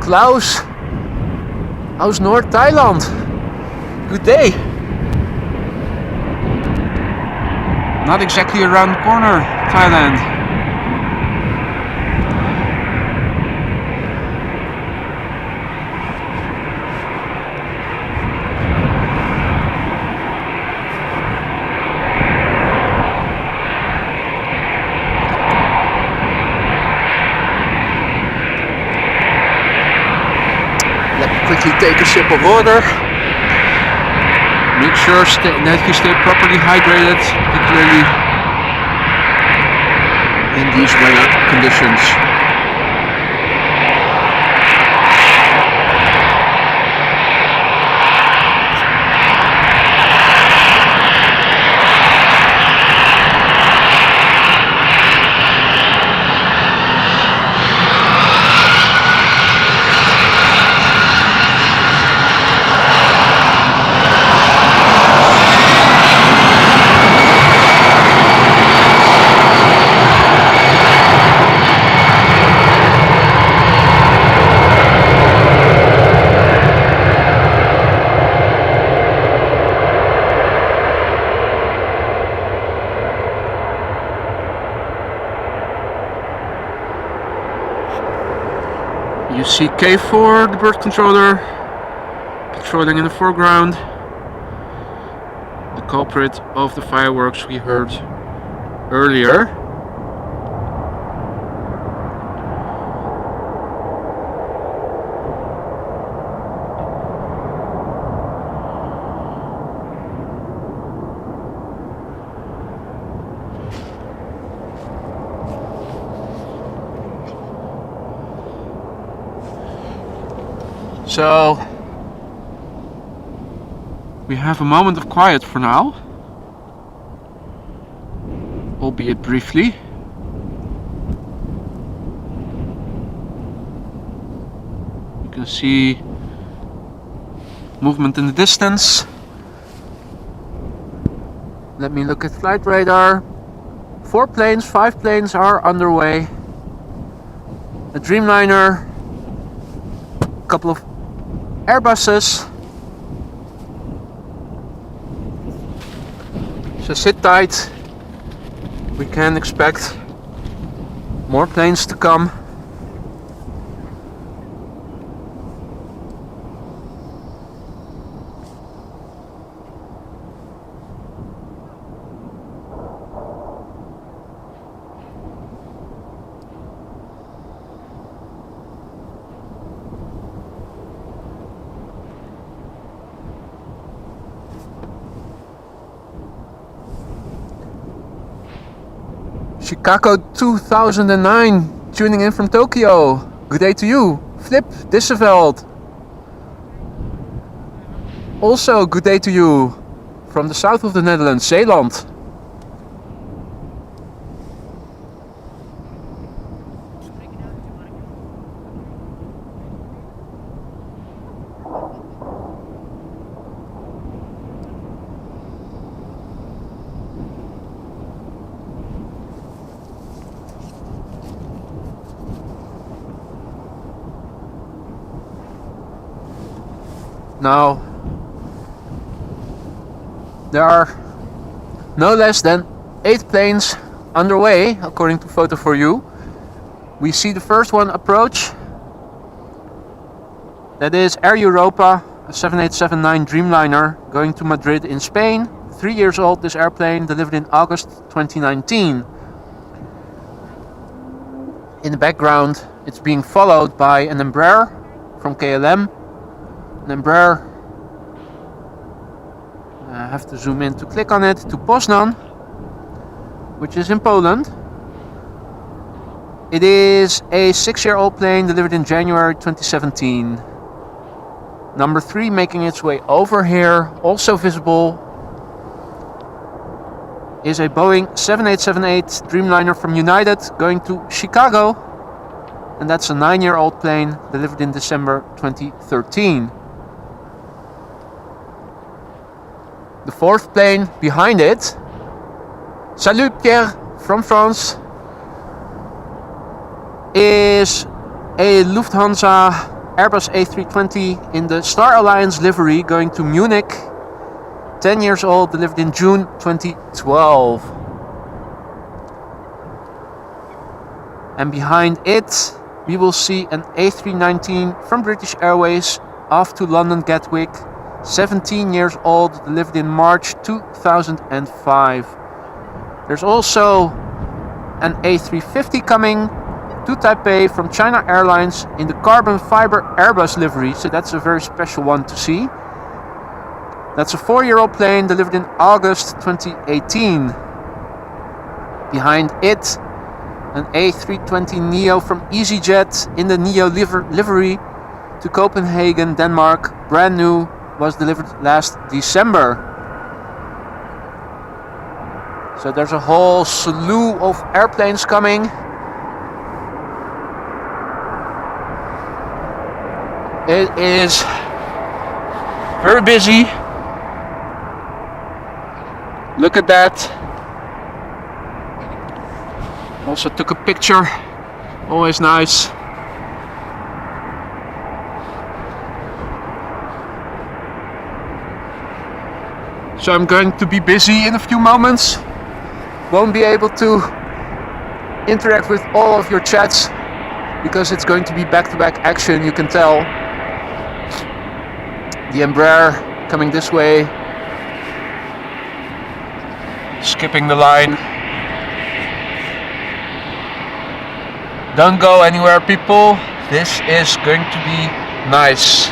S1: Klaus, how's North Thailand? Good day. Not exactly around the corner, Thailand. Quickly take a sip of water. Make sure that you stay properly hydrated, particularly in these weather conditions. You see K4, the bird controller, patrolling in the foreground. The culprit of the fireworks we heard earlier. So we have a moment of quiet for now, albeit briefly. You can see movement in the distance. Let me look at flight radar. 5 planes are underway. A Dreamliner, a couple of Airbuses. So sit tight. We can expect more planes to come. Chicago 2009, tuning in from Tokyo. Good day to you. Flip Disseveld. Also good day to you from the south of the Netherlands, Zeeland. Now, there are no less than 8 planes underway, according to Photo4You. We see the first one approach. That is Air Europa, a 7879 Dreamliner going to Madrid in Spain. 3 years old, this airplane, delivered in August 2019. In the background, it's being followed by an Embraer from KLM. An Embraer, I have to zoom in to click on it, to Poznan, which is in Poland. It is a 6-year-old plane delivered in January 2017. Number 3 making its way over here, also visible, is a Boeing 7878 Dreamliner from United going to Chicago. And that's a 9-year-old plane delivered in December 2013. The 4th plane behind it, Salut Pierre from France, is a Lufthansa Airbus A320 in the Star Alliance livery going to Munich, 10 years old, delivered in June 2012. And behind it, we will see an A319 from British Airways off to London Gatwick, 17 years old, delivered in March 2005. There's also an A350 coming to Taipei from China Airlines in the carbon fiber Airbus livery, so that's a very special one to see. That's a 4-year-old plane delivered in August 2018. Behind it, an A320neo from EasyJet in the neo livery to Copenhagen, Denmark, brand new, was delivered last December. So there's a whole slew of airplanes coming. It is very busy. Look at that. Also took a picture. Always nice. So I'm going to be busy in a few moments. Won't be able to interact with all of your chats because it's going to be back-to-back action, you can tell. The Embraer coming this way. Skipping the line. Don't go anywhere, people. This is going to be nice.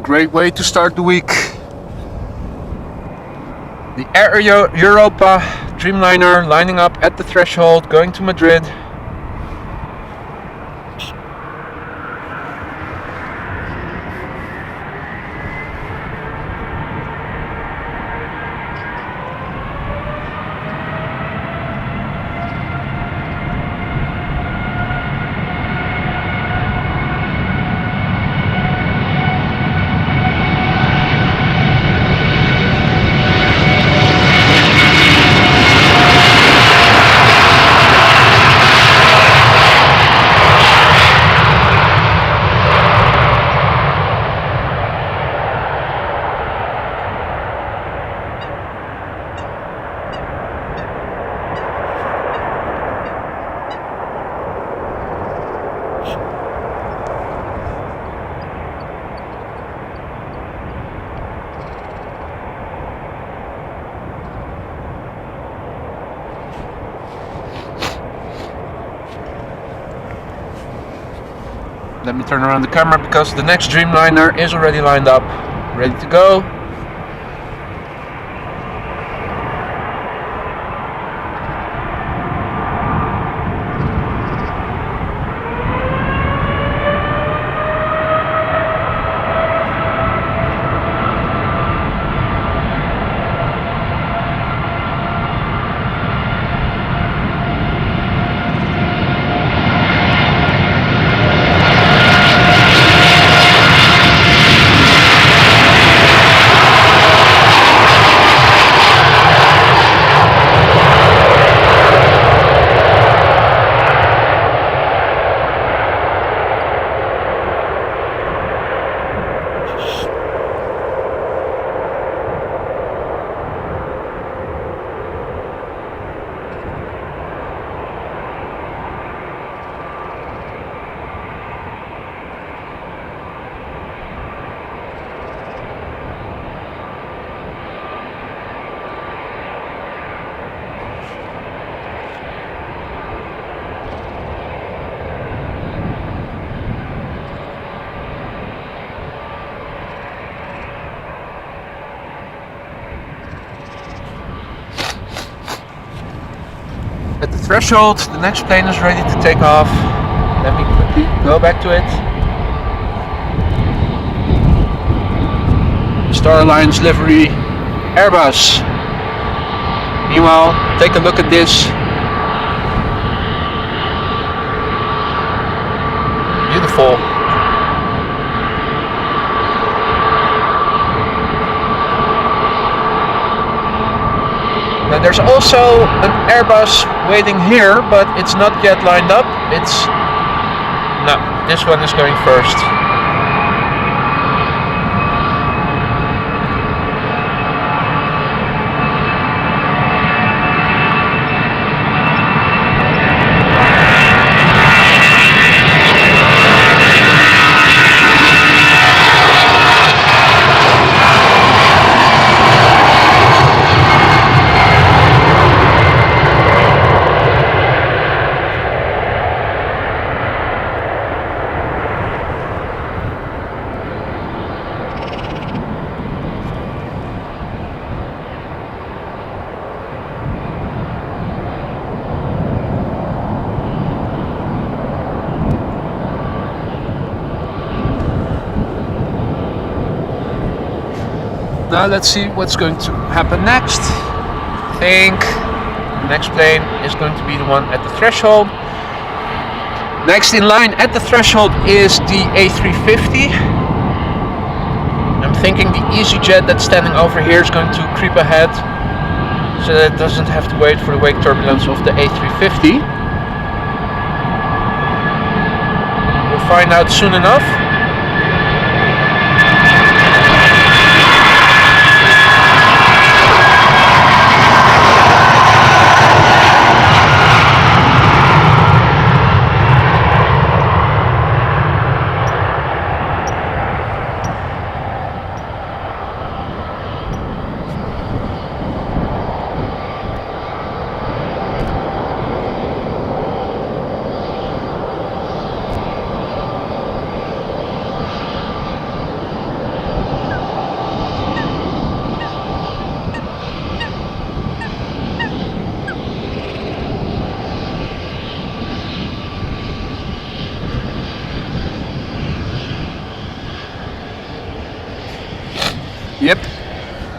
S1: great way to start the week. The Air Europa Dreamliner lining up at the threshold, going to Madrid. Let me turn around the camera because the next Dreamliner is already lined up, ready to go. At the threshold, the next plane is ready to take off. Let me quickly go back to it. Star Alliance livery, Airbus. Meanwhile, take a look at this. Beautiful. Now there's also an Airbus waiting here, but it's not yet lined up. No, this one is going first. Now let's see what's going to happen next. I think the next plane is going to be the one at the threshold. Next in line at the threshold is the A350. I'm thinking the EasyJet that's standing over here is going to creep ahead, so that it doesn't have to wait for the wake turbulence of the A350. We'll find out soon enough.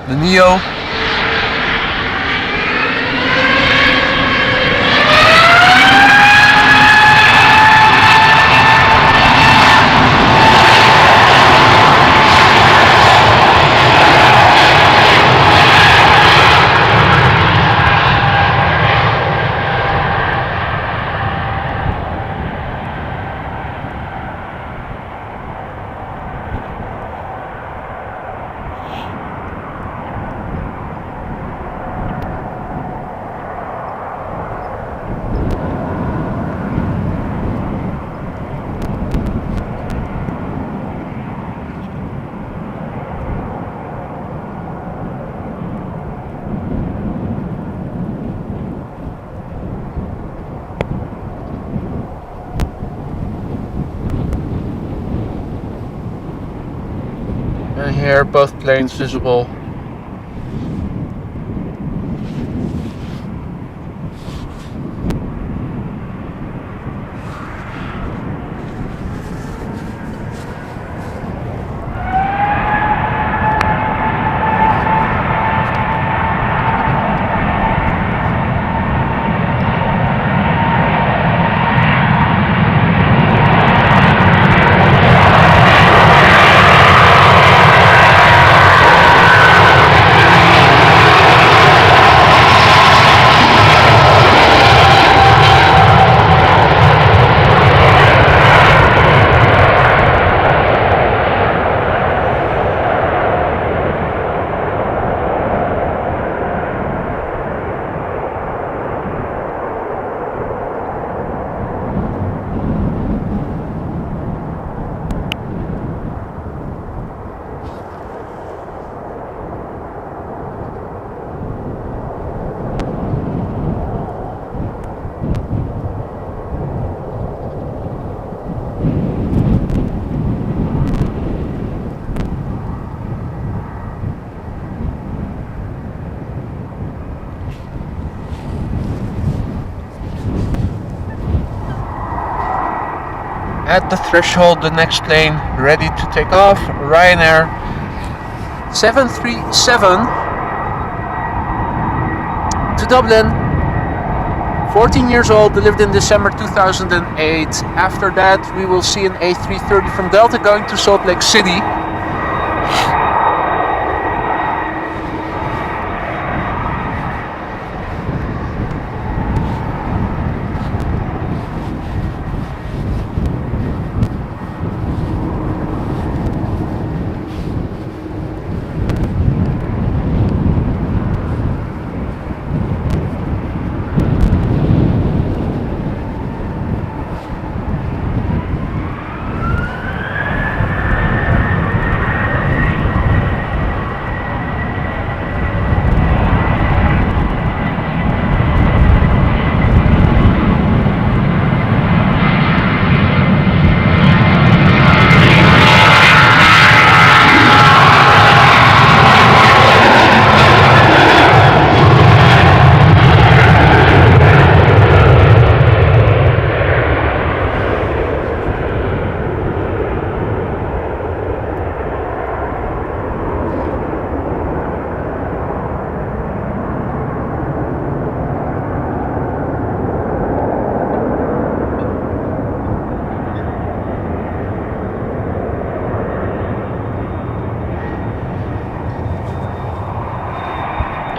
S1: the Neo. And here both planes visible. At the threshold, the next plane ready to take off. Ryanair 737 to Dublin. 14 years old, delivered in December 2008. After that, we will see an A330 from Delta going to Salt Lake City.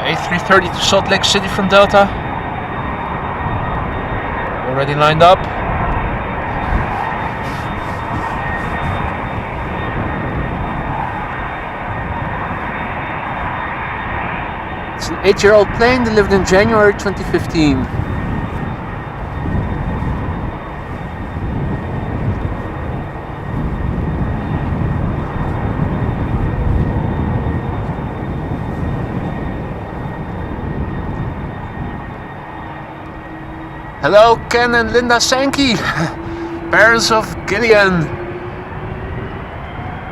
S1: A330 to Salt Lake City from Delta. Already lined up. It's an 8-year-old plane delivered in January 2015. Hello, Ken and Linda Sankey, parents of Gillian.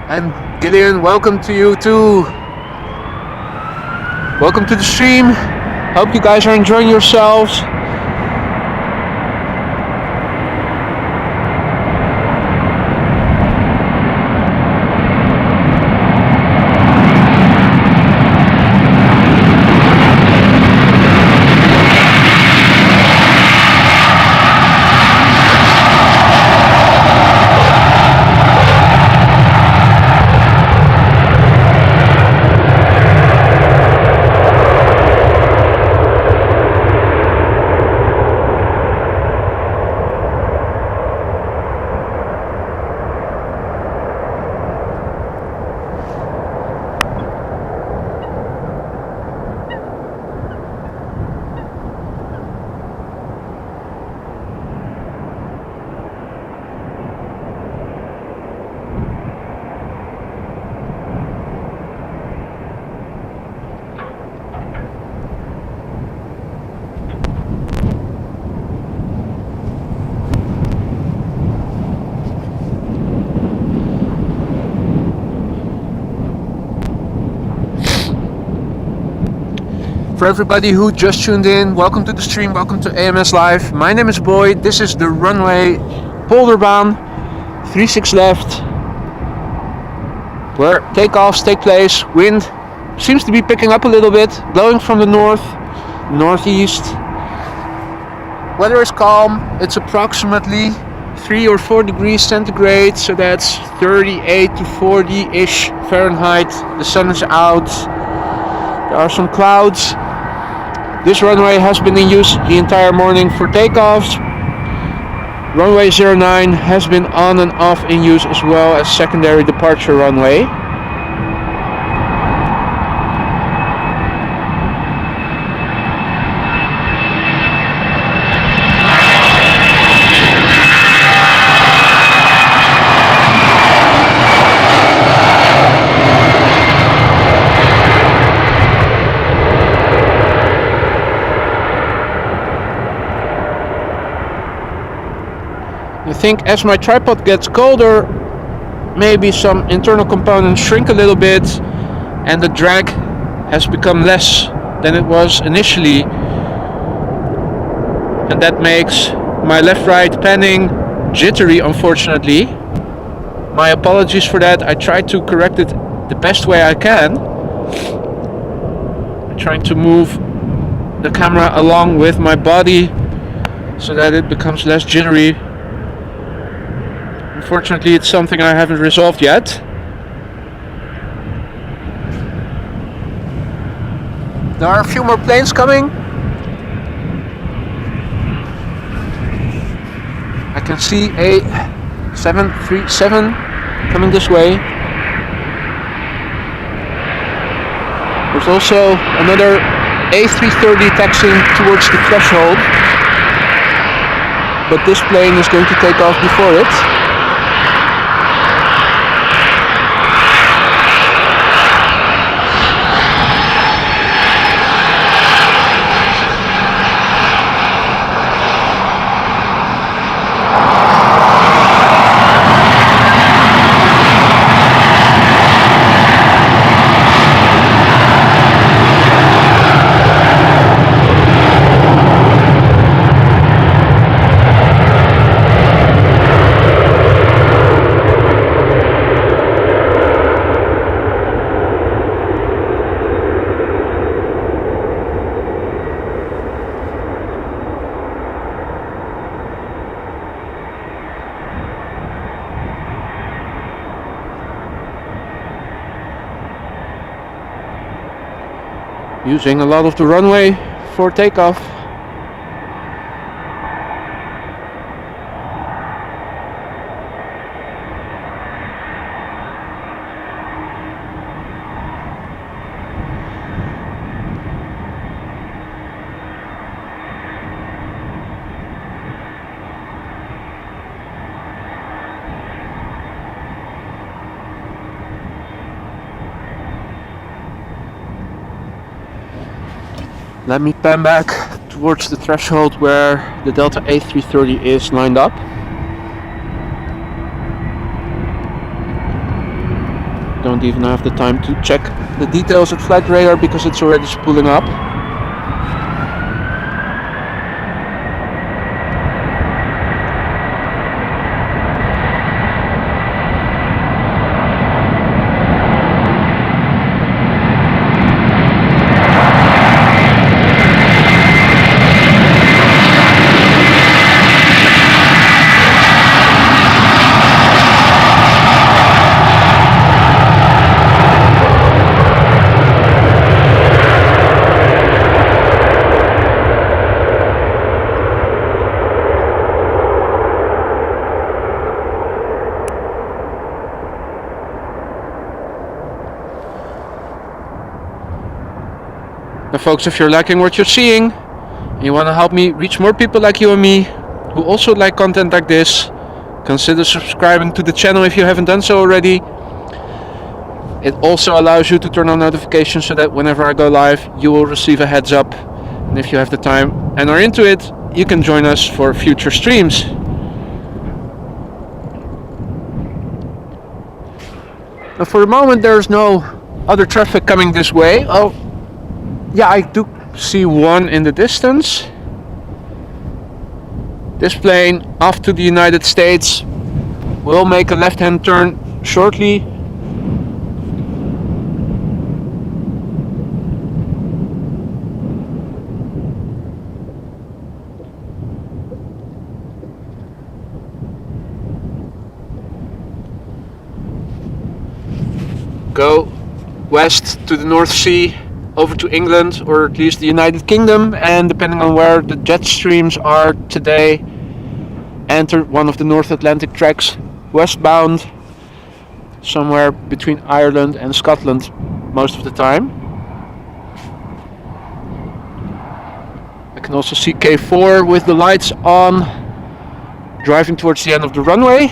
S1: And Gillian, welcome to you too. Welcome to the stream. Hope you guys are enjoying yourselves. For everybody who just tuned in, welcome to the stream, welcome to AMS Live. My name is Boyd, this is the runway Polderbaan, 36 left, where takeoffs take place. Wind seems to be picking up a little bit, blowing from the north, northeast. Weather is calm, it's approximately 3 or 4 degrees centigrade, so that's 38 to 40-ish Fahrenheit. The sun is out, there are some clouds. This runway has been in use the entire morning for takeoffs. Runway 09 has been on and off in use as well as secondary departure runway. I think as my tripod gets colder, maybe some internal components shrink a little bit and the drag has become less than it was initially, and that makes my left-right panning jittery, unfortunately. My apologies for that. I tried to correct it the best way I can. I'm trying to move the camera along with my body so that it becomes less jittery. Unfortunately, it's something I haven't resolved yet. There are a few more planes coming. I can see a 737 coming this way. There's also another A330 taxiing towards the threshold, but this plane is going to take off before it. Using a lot of the runway for takeoff. Let me pan back towards the threshold where the Delta A330 is lined up. Don't even have the time to check the details at flight radar because it's already spooling up. Now folks, if you're liking what you're seeing and you want to help me reach more people like you and me who also like content like this, consider subscribing to the channel if you haven't done so already. It also allows you to turn on notifications so that whenever I go live you will receive a heads up, and if you have the time and are into it, you can join us for future streams. Now for the moment there's no other traffic coming this way. Oh yeah, I do see one in the distance. This plane off to the United States will make a left-hand turn shortly. Go west to the North Sea, over to England, or at least the United Kingdom, and depending on where the jet streams are today, enter one of the North Atlantic tracks westbound, somewhere between Ireland and Scotland most of the time. I can also see K4 with the lights on, driving towards the end of the runway.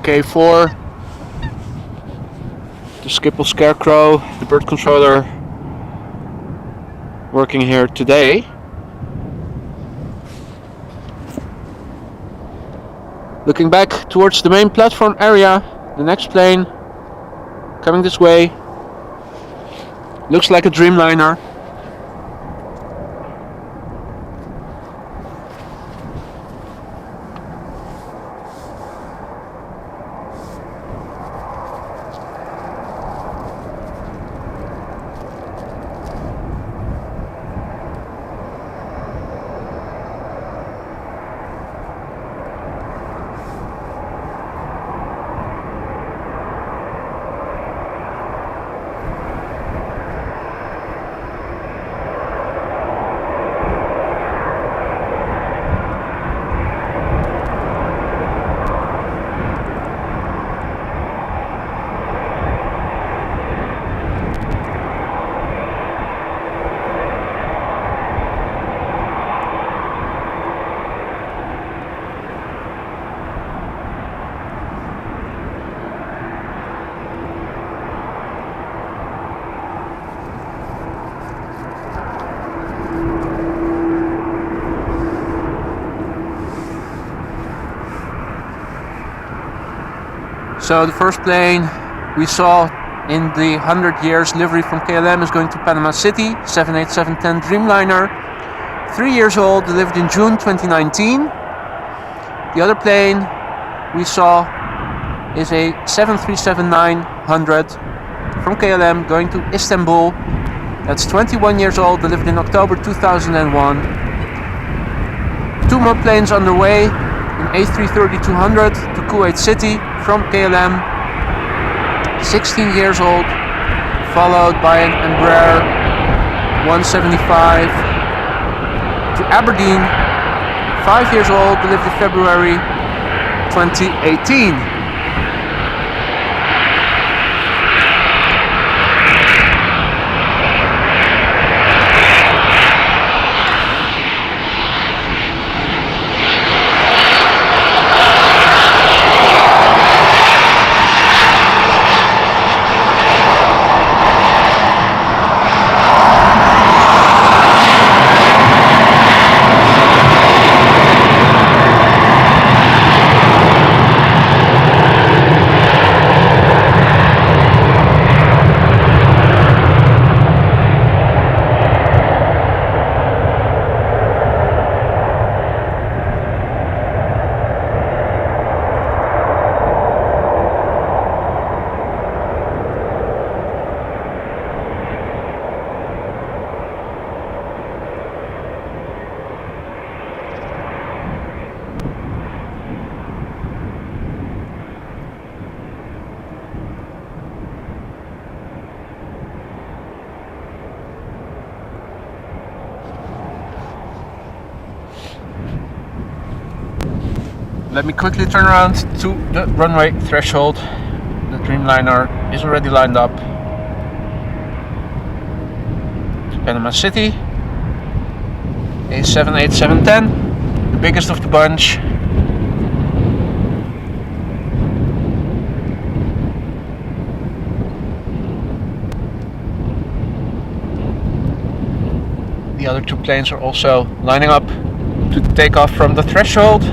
S1: K4, the Schiphol Scarecrow, the bird controller, working here today. Looking back towards the main platform area, the next plane coming this way looks like a Dreamliner. So the first plane we saw in the 100 years livery from KLM is going to Panama City, 787-10 Dreamliner, 3 years old, delivered in June 2019. The other plane we saw is a 737-900 from KLM going to Istanbul. That's 21 years old, delivered in October 2001. 2 more planes underway, an A330-200 to Kuwait City from KLM, 16 years old, followed by an Embraer 175 to Aberdeen, 5 years old, delivered in February 2018. Let me quickly turn around to the runway threshold. The Dreamliner is already lined up to Panama City. A 787-10, the biggest of the bunch. The other 2 planes are also lining up to take off from the threshold.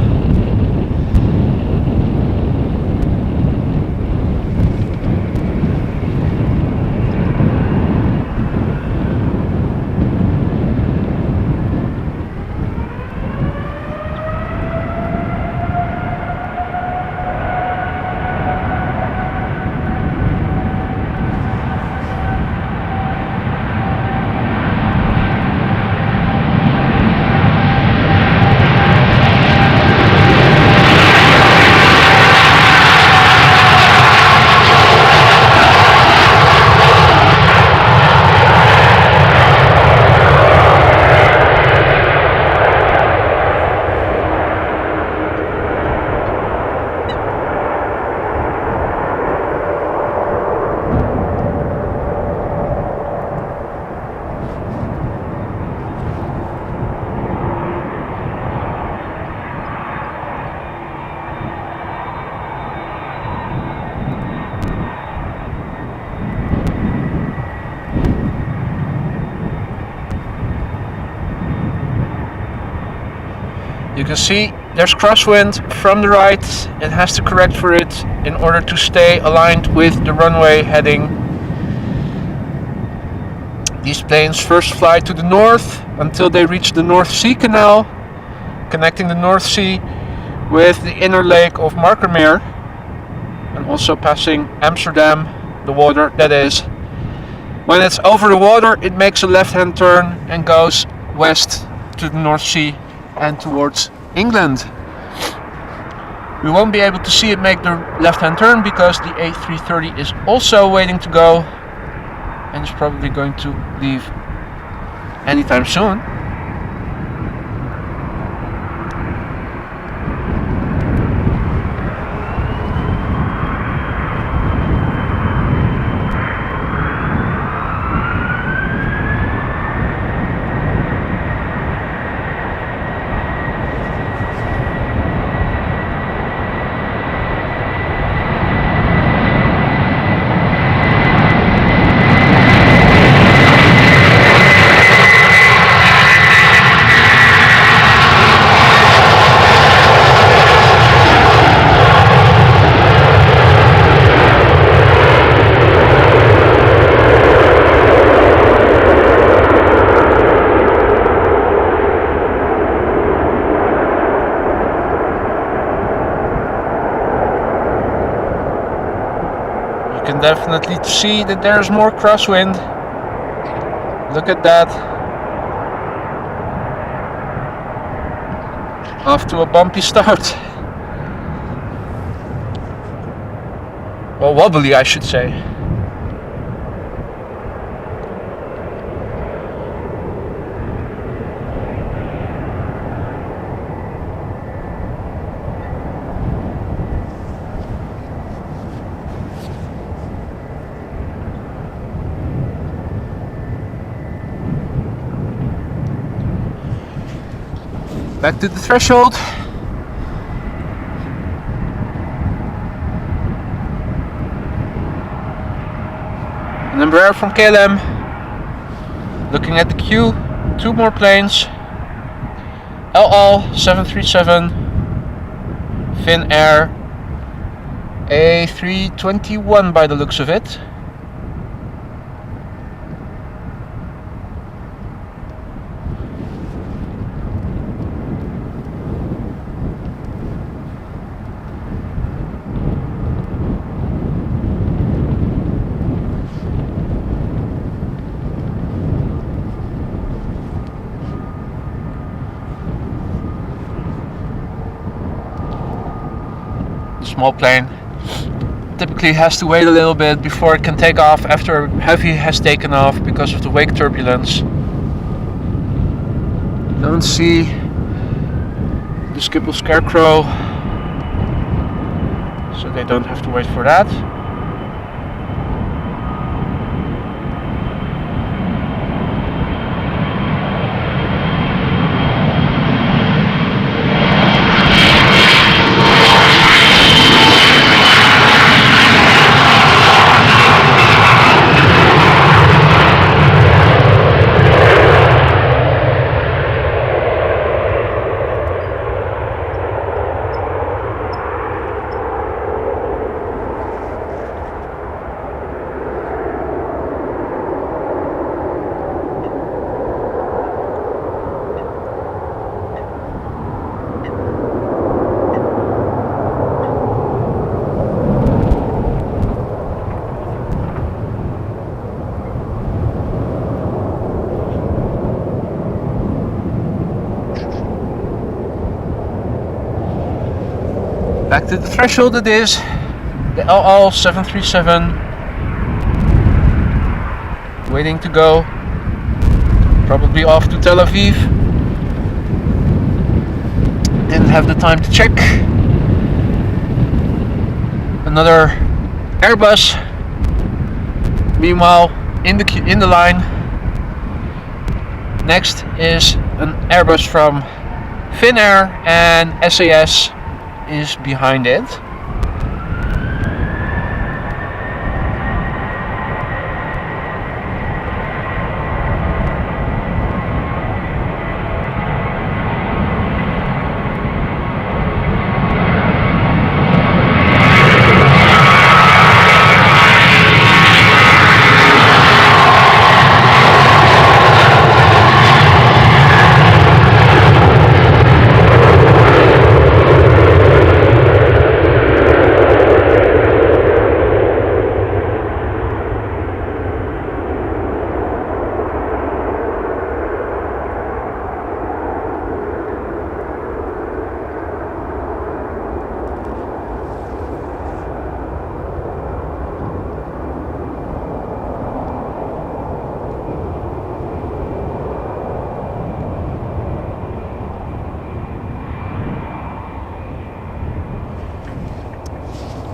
S1: You can see there's crosswind from the right. It has to correct for it in order to stay aligned with the runway heading. These planes first fly to the north until they reach the North Sea Canal, connecting the North Sea with the inner lake of Markermeer, and also passing Amsterdam, the water that is. When it's over the water, it makes a left-hand turn and goes west to the North Sea and towards England. We won't be able to see it make the left-hand turn because the A330 is also waiting to go and is probably going to leave anytime soon. You can definitely see that there's more crosswind. Look at that. Off to a bumpy start. Well, wobbly, I should say. Back to the threshold. An Embraer from KLM. Looking at the queue, two more planes. LL 737, Finnair, A321 by the looks of it. Small plane typically has to wait a little bit before it can take off after heavy has taken off because of the wake turbulence. Don't see the Schiphol Scarecrow, so they don't have to wait for that. Back to the threshold it is, the LL 737, waiting to go, probably off to Tel Aviv. Didn't have the time to check. Another Airbus, meanwhile in the line. Next is an Airbus from Finnair, and SAS is behind it.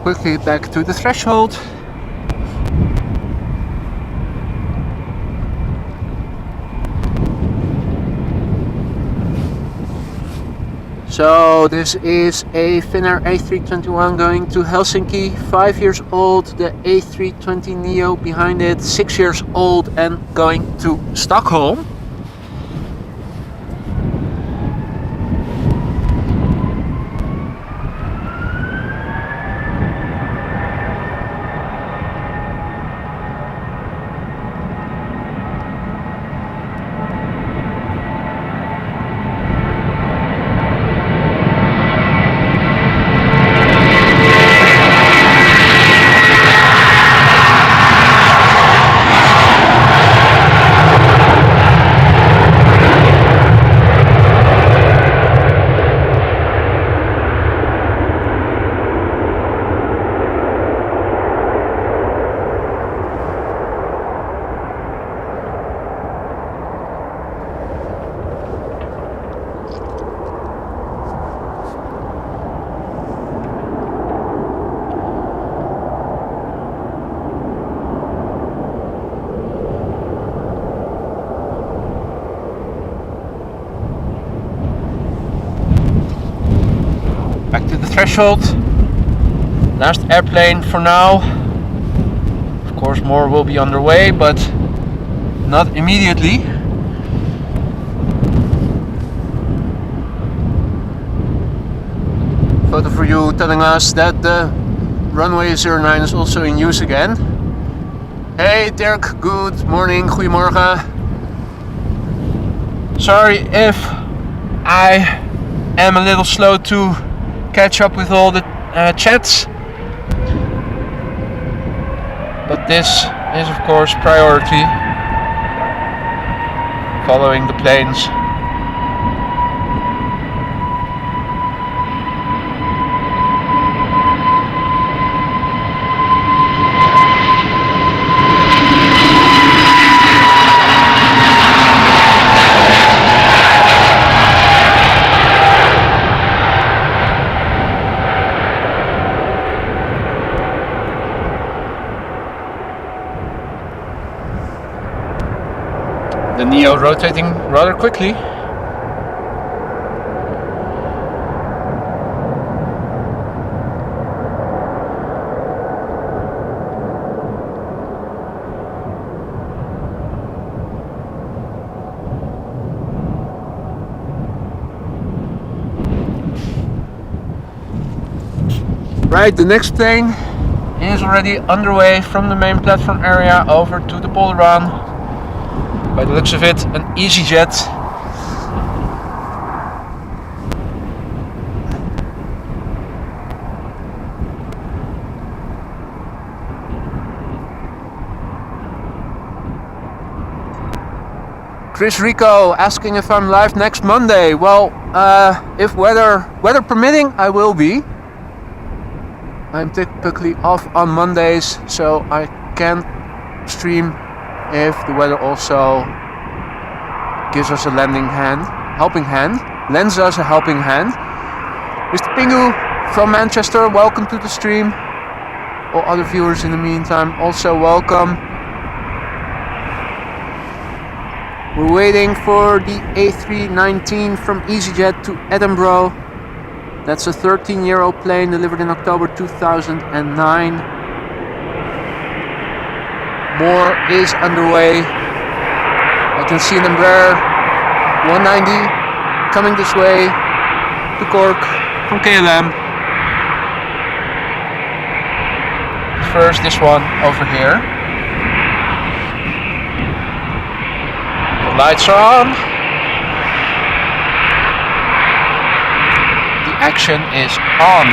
S1: quickly back to the threshold. So this is a Finnair A321 going to Helsinki, 5 years old, the A320neo behind it, 6 years old and going to Stockholm. Back to the threshold. Last airplane for now. Of course more will be underway, but not immediately. Photo for you telling us that the runway 09 is also in use again. Hey Dirk, good morning, goedemorgen. Sorry if I am a little slow to catch up with all the chats, but this is of course priority, following the planes. The Neo rotating rather quickly. Right, the next plane is already underway from the main platform area over to the pole run. By the looks of it, an EasyJet. Chris Rico asking if I'm live next Monday. Well, if weather permitting, I will be. I'm typically off on Mondays, so I can stream if the weather also gives us a helping hand, lends us a helping hand. Mr. Pingu from Manchester, welcome to the stream. All other viewers in the meantime, also welcome. We're waiting for the A319 from EasyJet to Edinburgh. That's a 13-year-old plane delivered in October 2009. More is underway. I can see an Embraer 190 coming this way to Cork from KLM. First, this one over here. The lights are on. The action is on.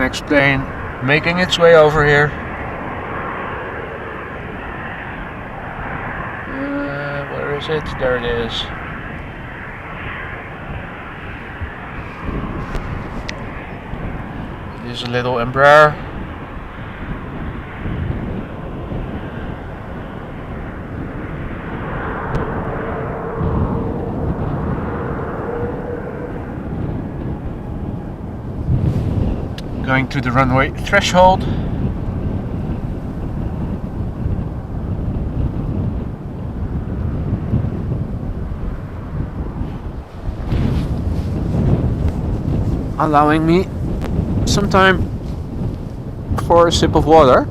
S1: next plane making its way over here. Where is it? There it is. It is a little Embraer. Going to the runway threshold. Allowing me some time for a sip of water.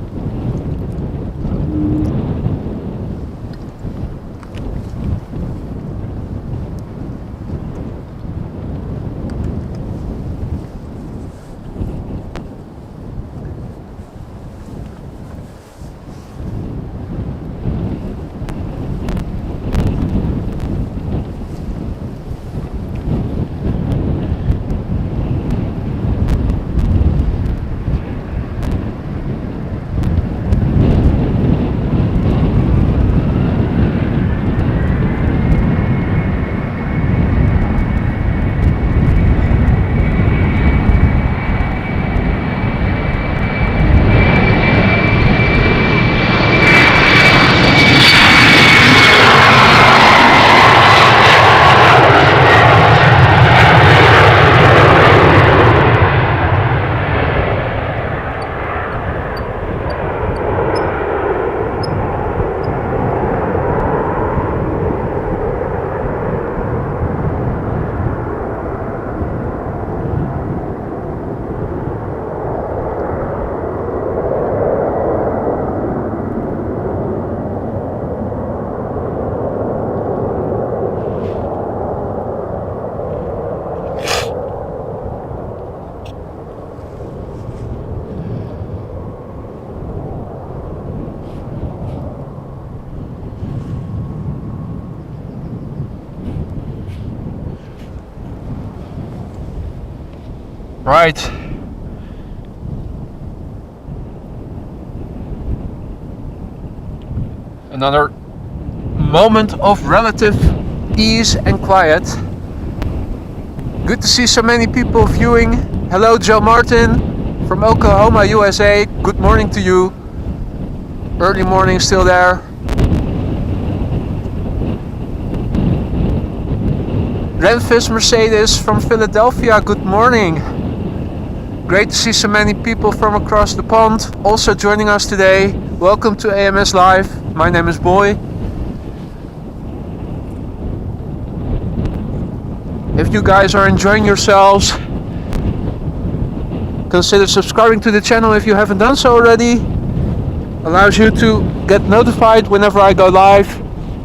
S1: Right. Another moment of relative ease and quiet. Good to see so many people viewing. Hello, Joe Martin from Oklahoma, USA. Good morning to you. Early morning still there. Renfis Mercedes from Philadelphia, good morning. Great to see so many people from across the pond also joining us today. Welcome to AMS Live. My name is Boy. If you guys are enjoying yourselves, consider subscribing to the channel if you haven't done so already. Allows you to get notified whenever I go live,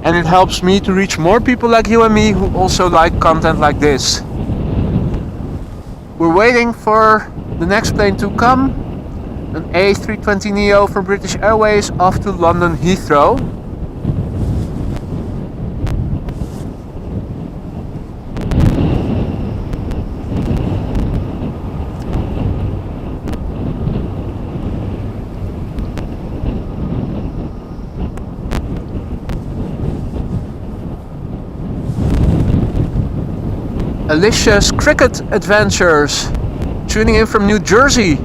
S1: and it helps me to reach more people like you and me who also like content like this. We're waiting for the next plane to come, an A320neo from British Airways off to London Heathrow. Alicia's Cricket Adventures, tuning in from New Jersey,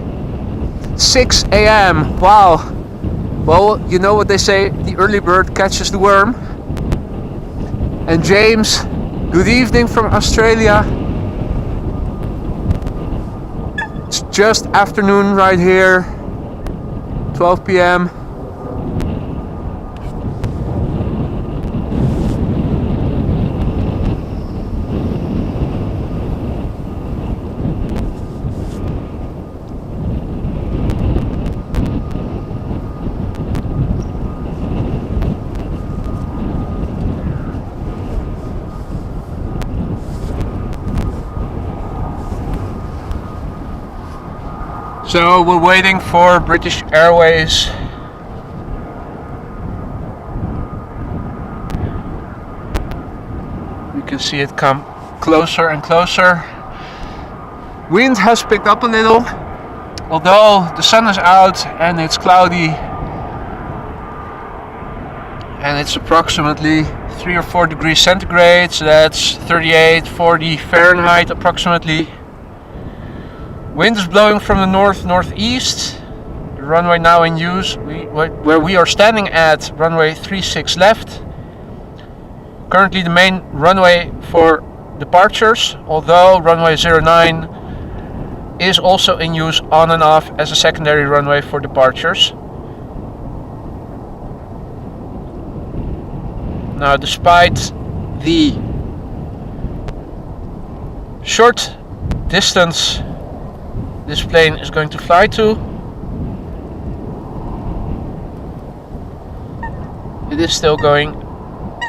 S1: 6 a.m. Wow. Well, you know what they say, the early bird catches the worm. And James, good evening from Australia. It's just afternoon right here, 12 p.m. So we're waiting for British Airways. You can see it come closer and closer. Wind has picked up a little. although the sun is out and it's cloudy and it's approximately 3 or 4 degrees centigrade, so that's 38-40 Fahrenheit approximately. Wind is blowing from the north-northeast. The runway now in use, where we are standing at runway 36 left. Currently the main runway for departures, although runway 09 is also in use on and off as a secondary runway for departures. Now, despite the short distance this plane is going to fly to, it is still going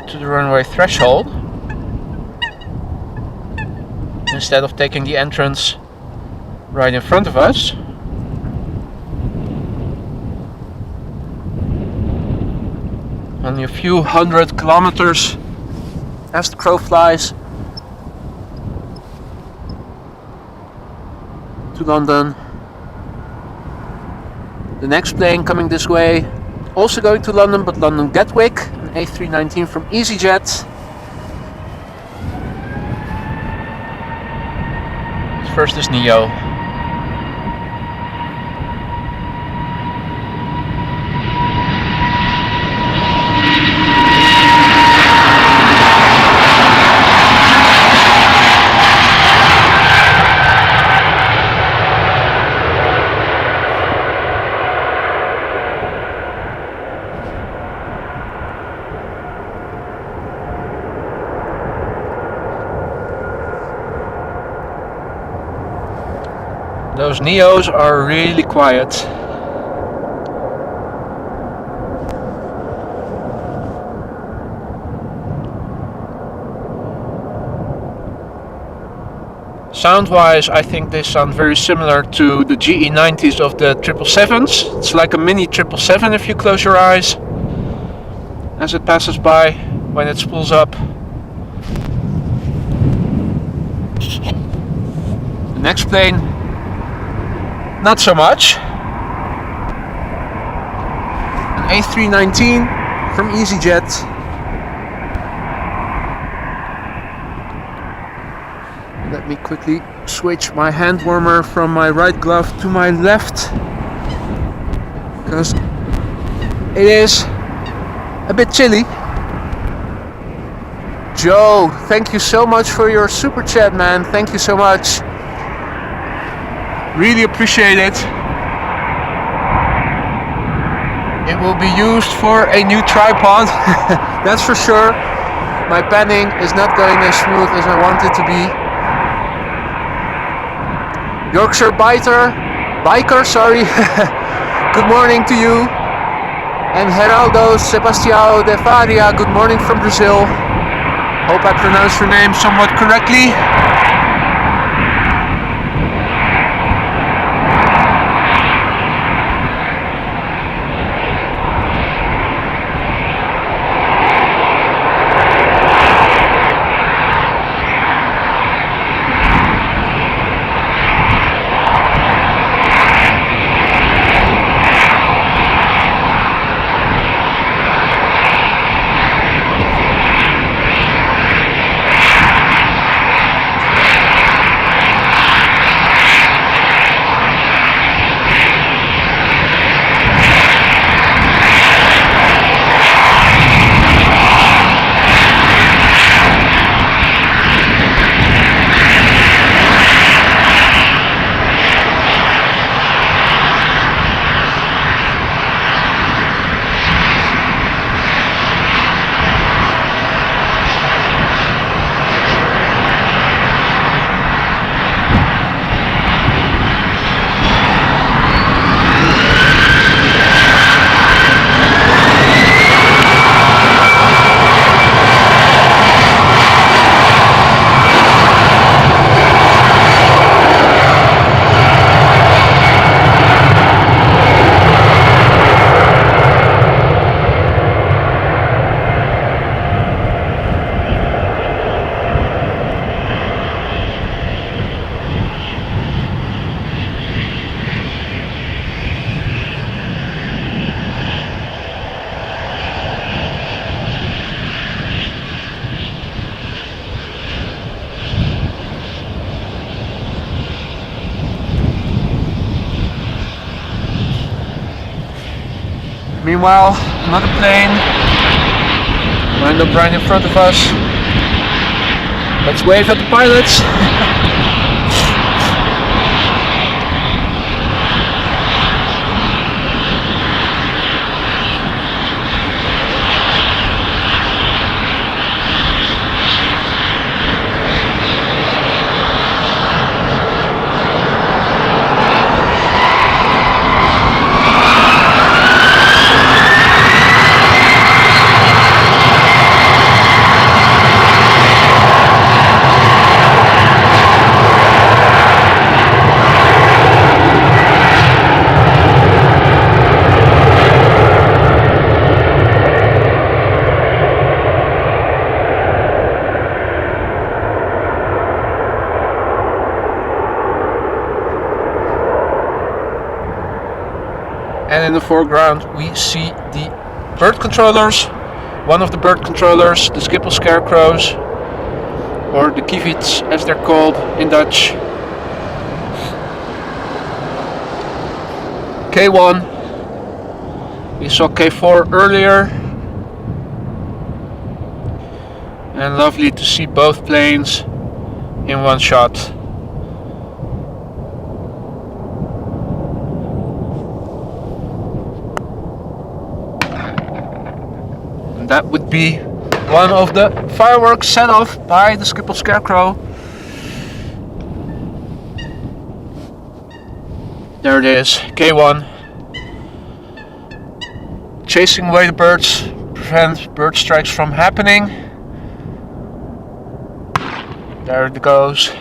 S1: to the runway threshold instead of taking the entrance right in front of us. Only a few hundred kilometers as the crow flies to London. The next plane coming this way, also going to London, but London Gatwick, an A319 from EasyJet. First is Neo. Those Neos are really quiet. Sound-wise, I think they sound very similar to the GE90s of the 777s. It's like a mini 777 if you close your eyes as it passes by when it spools up. The next plane, not so much. An A319 from EasyJet. Let me quickly switch my hand warmer from my right glove to my left, because it is a bit chilly. Joe, thank you so much for your super chat, man. Thank you so much. Really appreciate it. It will be used for a new tripod, that's for sure. My panning is not going as smooth as I want it to be. Yorkshire biker, sorry. Good morning to you. And Geraldo Sebastião de Faria, good morning from Brazil. Hope I pronounced your name somewhat correctly. Meanwhile, another plane lined up right in front of us. Let's wave at the pilots. And in the foreground we see the bird controllers. One of the bird controllers, the Schiphol scarecrows, or the kievits as they're called in Dutch. K1. We saw K4 earlier. And lovely to see both planes in one shot. That would be one of the fireworks set off by the Schiphol Scarecrow. There it is, K1. Chasing away the birds, prevent bird strikes from happening. There it goes.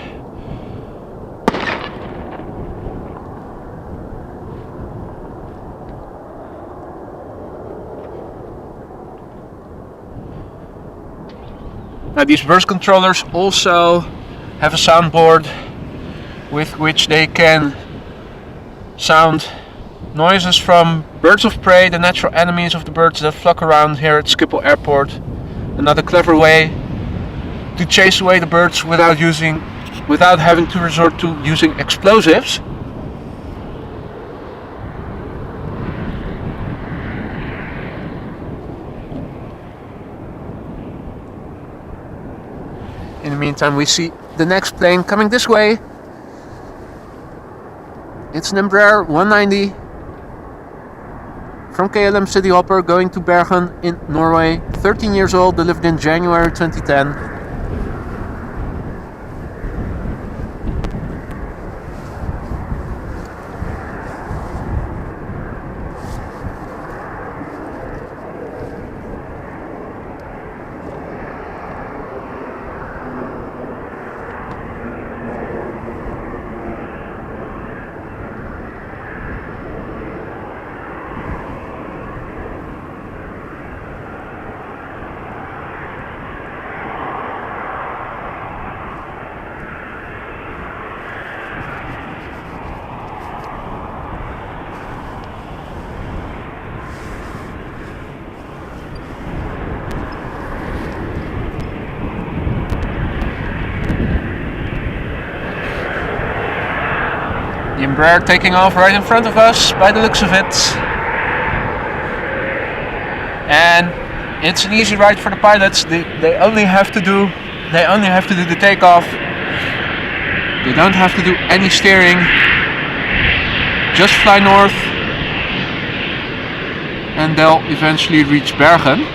S1: Now these bird controllers also have a soundboard with which they can sound noises from birds of prey, the natural enemies of the birds that flock around here at Schiphol Airport. Another clever way to chase away the birds without having to resort to using explosives. In the meantime, we see the next plane coming this way. It's an Embraer 190 from KLM City Hopper going to Bergen in Norway. 13 years old, delivered in January 2010. The Embraer taking off right in front of us by the looks of it. And it's an easy ride for the pilots. They only have to do the takeoff. They don't have to do any steering. Just fly north and they'll eventually reach Bergen.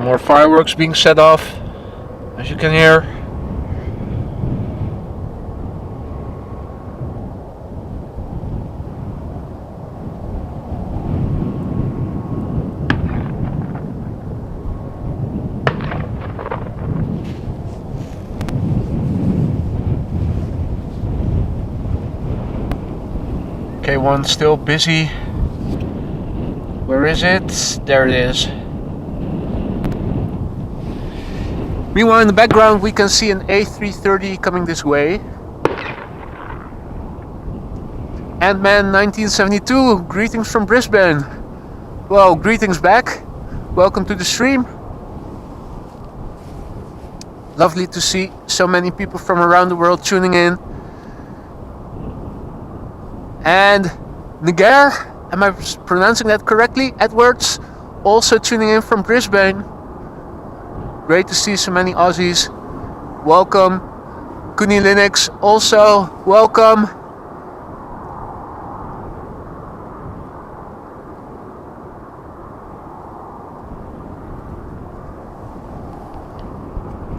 S1: Some more fireworks being set off, as you can hear. K1 still busy. Where is it? There it is. Meanwhile, in the background we can see an A330 coming this way. Ant-Man 1972, greetings from Brisbane. Well, greetings back. Welcome to the stream. Lovely to see so many people from around the world tuning in. And Niger, am I pronouncing that correctly? Edwards, also tuning in from Brisbane. Great to see so many Aussies. Welcome. Kuni Linux, also welcome.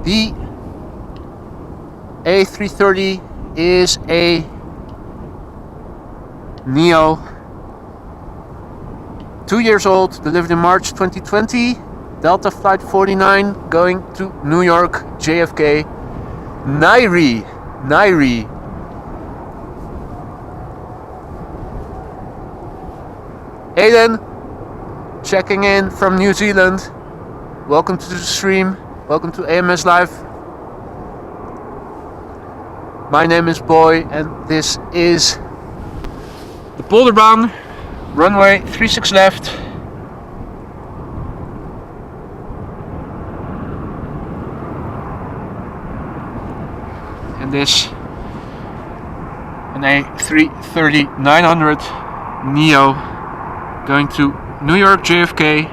S1: The A330 is a Neo, 2 years old, delivered in March 2020, Delta Flight 49, going to New York, JFK, Nairi. Aiden, checking in from New Zealand. Welcome to the stream. Welcome to AMS Live. My name is Boy, and this is the Polderbaan, runway 36 left. And this, an A330-900 Neo, going to New York, JFK.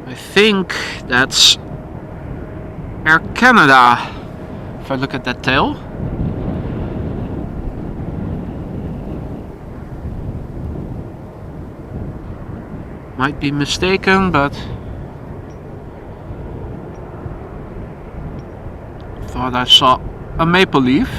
S1: I think that's Air Canada, if I look at that tail. Might be mistaken, but thought I saw a maple leaf.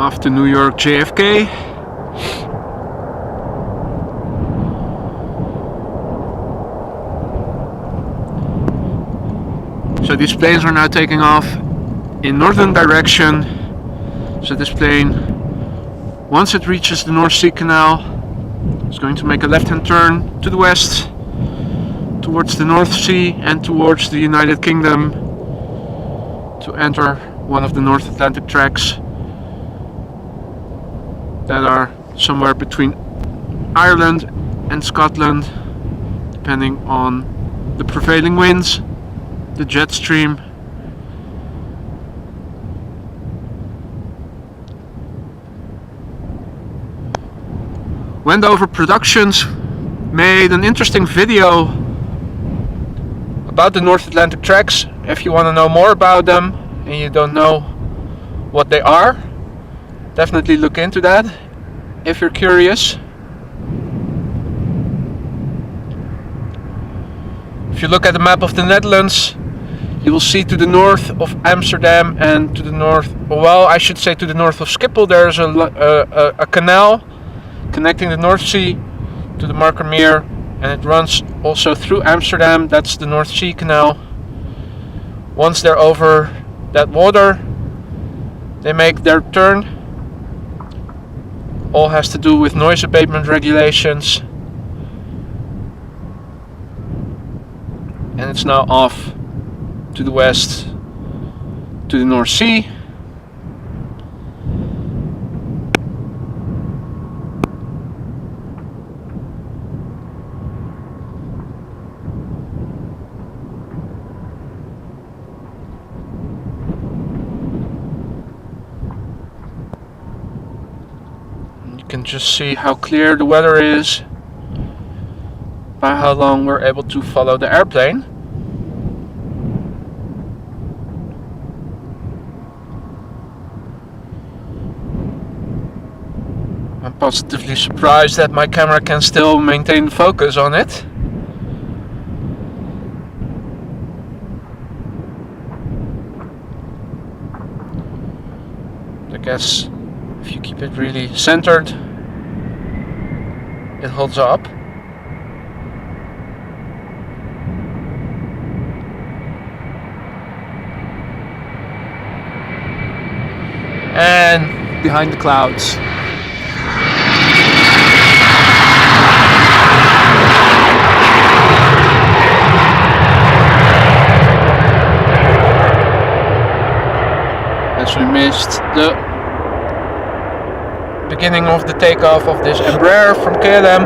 S1: off to New York JFK. So these planes are now taking off in northern direction. So this plane, once it reaches the North Sea Canal, is going to make a left-hand turn to the west towards the North Sea and towards the United Kingdom to enter one of the North Atlantic tracks that are somewhere between Ireland and Scotland, depending on the prevailing winds, the jet stream, Wendover Productions made an interesting video about the North Atlantic tracks. If you want to know more about them and you don't know what they are, definitely look into that if you're curious. If you look at the map of the Netherlands, you will see to the north of Amsterdam and to the north, well, I should say to the north of Schiphol, there's a canal connecting the North Sea to the Markermeer, and it runs also through Amsterdam. That's the North Sea Canal. Once they're over that water, they make their turn. All has to do with noise abatement regulations, and it's now off to the west to the North Sea. You can just see how clear the weather is by how long we're able to follow the airplane. I'm positively surprised that my camera can still maintain focus on it. I guess if you keep it really centered, it holds up. And behind the clouds, as we missed the beginning of the takeoff of this Embraer from KLM.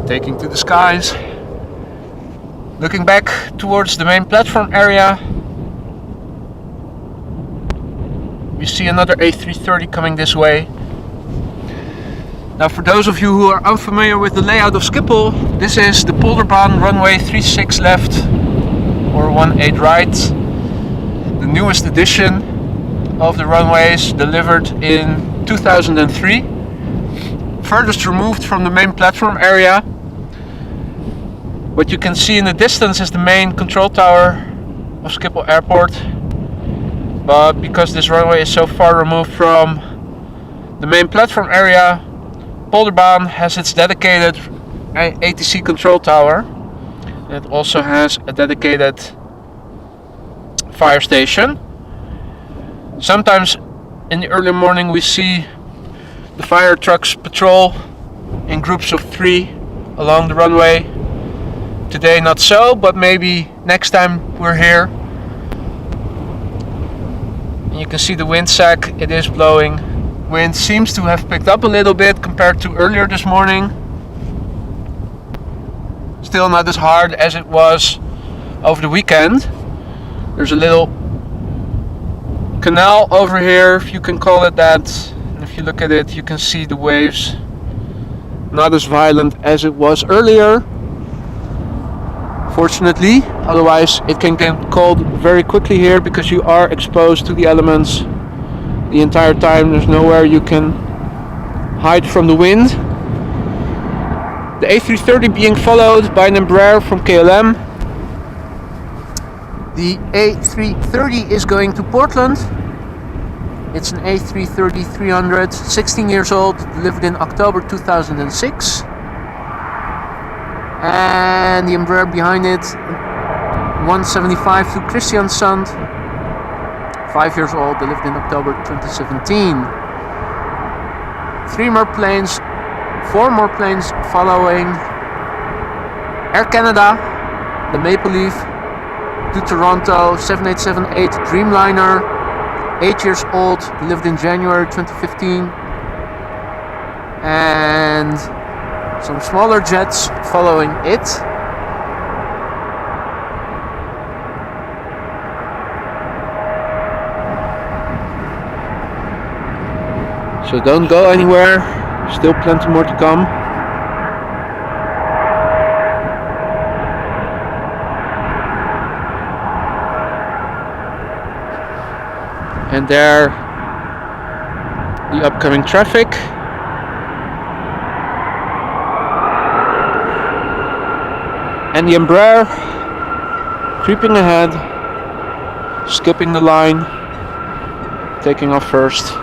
S1: Taking to the skies, looking back towards the main platform area. We see another A330 coming this way. Now, for those of you who are unfamiliar with the layout of Schiphol, this is the Polderbaan runway 36 left or 18 right, the newest edition of the runways, delivered in 2003, furthest removed from the main platform area. What you can see in the distance is the main control tower of Schiphol Airport. But because this runway is so far removed from the main platform area, Polderbaan has its dedicated ATC control tower. It also has a dedicated fire station. Sometimes in the early morning we see the fire trucks patrol in groups of 3 along the runway. Today not so, but maybe next time we're here. You can see the wind sack, it is blowing. Wind seems to have picked up a little bit compared to earlier this morning. Still not as hard as it was over the weekend. There's a little canal over here, if you can call it that. And if you look at it, you can see the waves. Not as violent as it was earlier. fortunately, otherwise it can get cold very quickly here because you are exposed to the elements the entire time. There's nowhere you can hide from the wind. The A330 being followed by an Embraer from KLM. The A330 is going to Portland. It's an A330-300, 16 years old, delivered in October 2006. And the Embraer behind it, 175 to Kristiansand, 5 years old, delivered in October 2017. 4 more planes following. Air Canada, the Maple Leaf to Toronto, 7878 Dreamliner, 8 years old, delivered in January 2015. And some smaller jets following it. So don't go anywhere, still plenty more to come. And there, the upcoming traffic. And the Embraer creeping ahead, skipping the line, taking off first.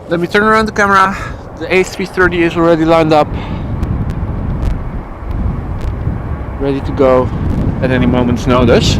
S1: Let me turn around the camera. The A330 is already lined up, ready to go at any moment's notice.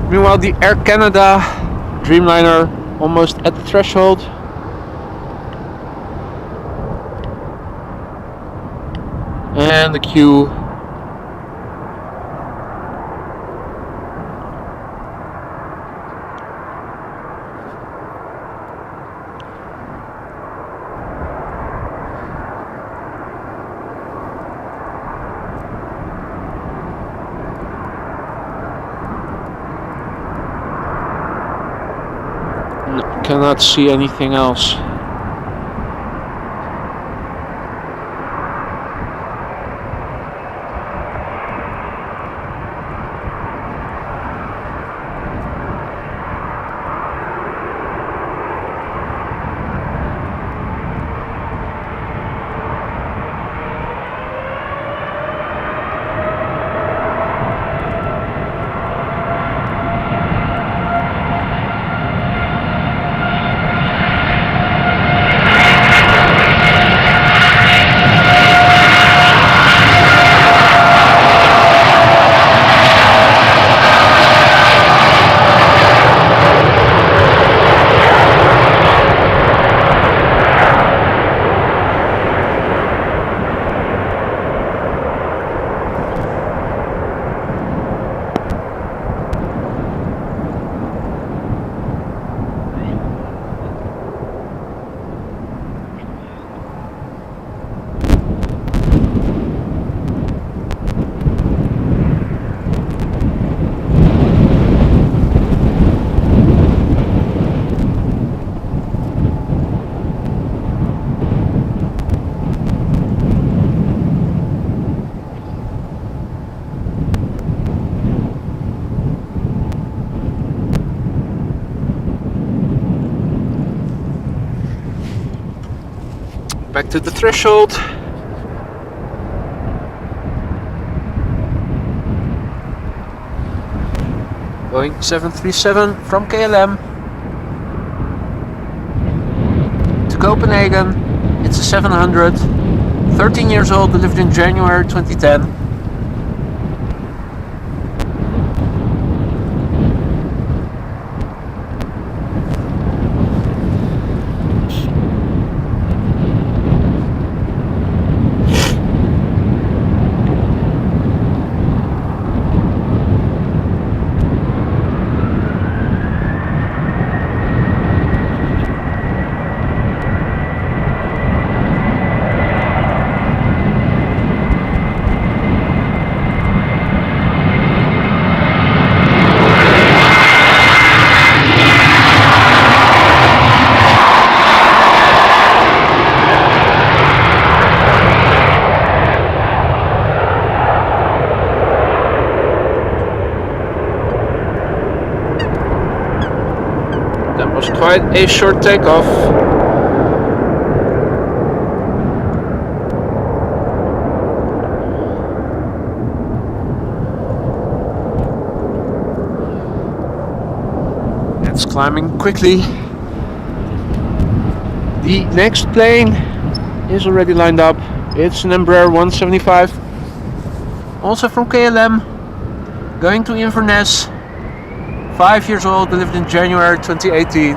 S1: Meanwhile, the Air Canada Dreamliner almost at the threshold. And the queue. No, cannot see anything else. Back to the threshold. Boeing 737 from KLM to Copenhagen. It's a 700. 13 years old, delivered in January 2010. That was quite a short takeoff. It's climbing quickly. The next plane is already lined up. It's an Embraer 175, also from KLM, going to Inverness. 5 years old, delivered in January 2018.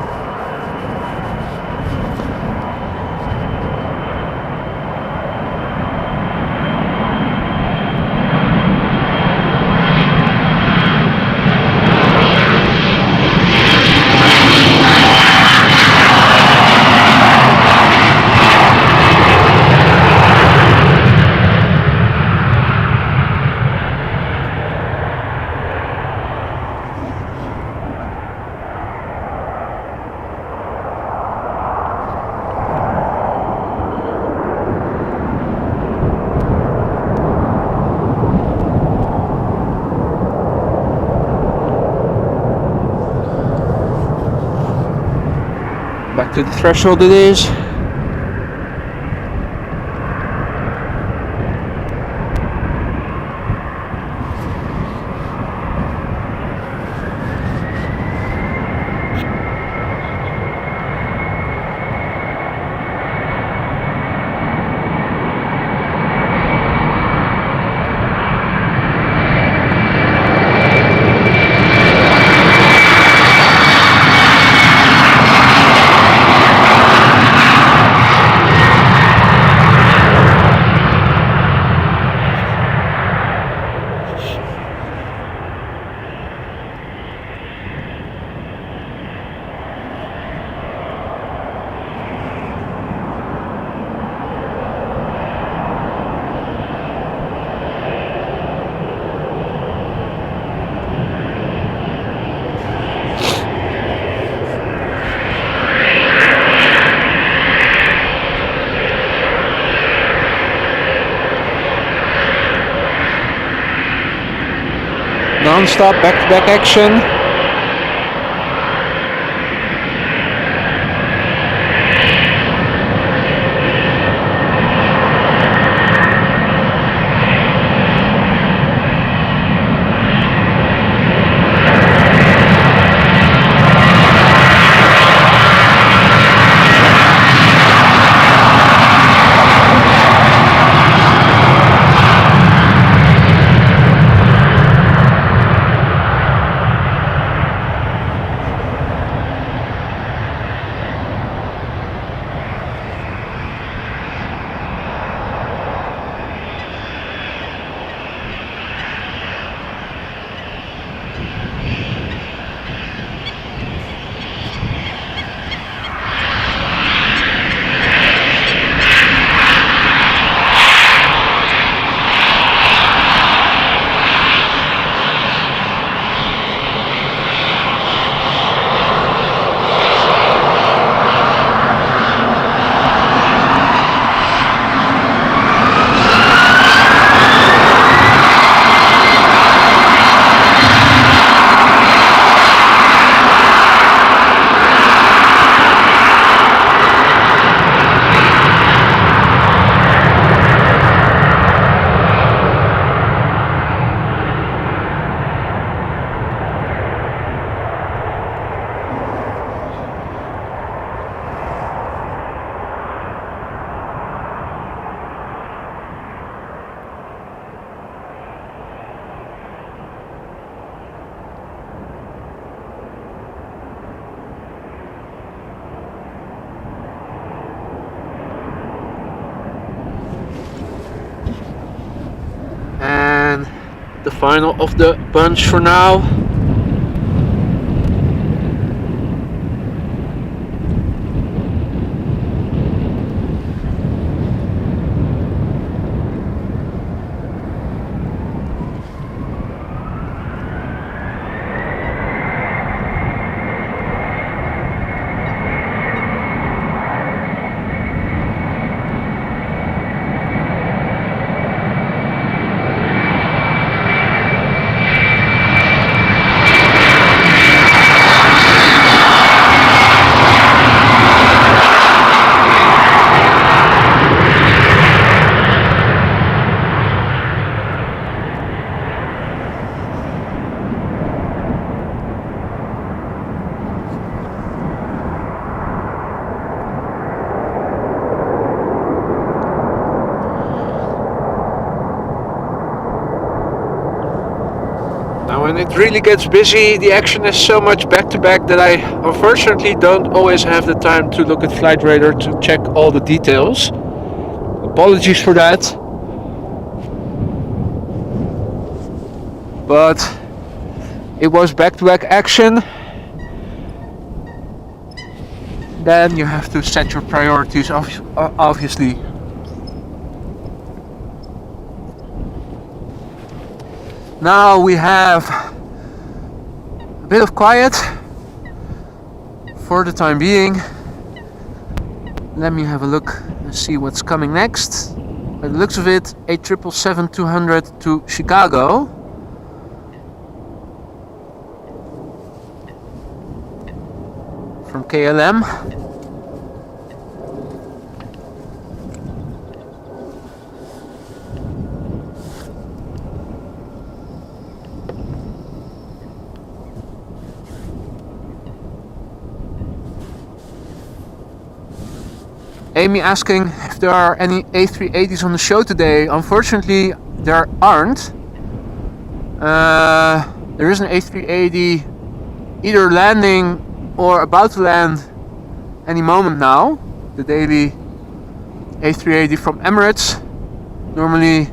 S1: Back to the threshold it is. non-stop back-to-back action. And the final of the bunch for now. Now when it really gets busy, the action is so much back-to-back that I unfortunately don't always have the time to look at Flight Radar to check all the details. Apologies for that. But it was back-to-back action. Then you have to set your priorities, obviously. Now we have a bit of quiet for the time being. Let me have a look and see what's coming next. By the looks of it, a 777-200 to Chicago. From KLM. Amy asking if there are any A380s on the show today. Unfortunately, there aren't. There is an A380 either landing or about to land any moment now. The daily A380 from Emirates. Normally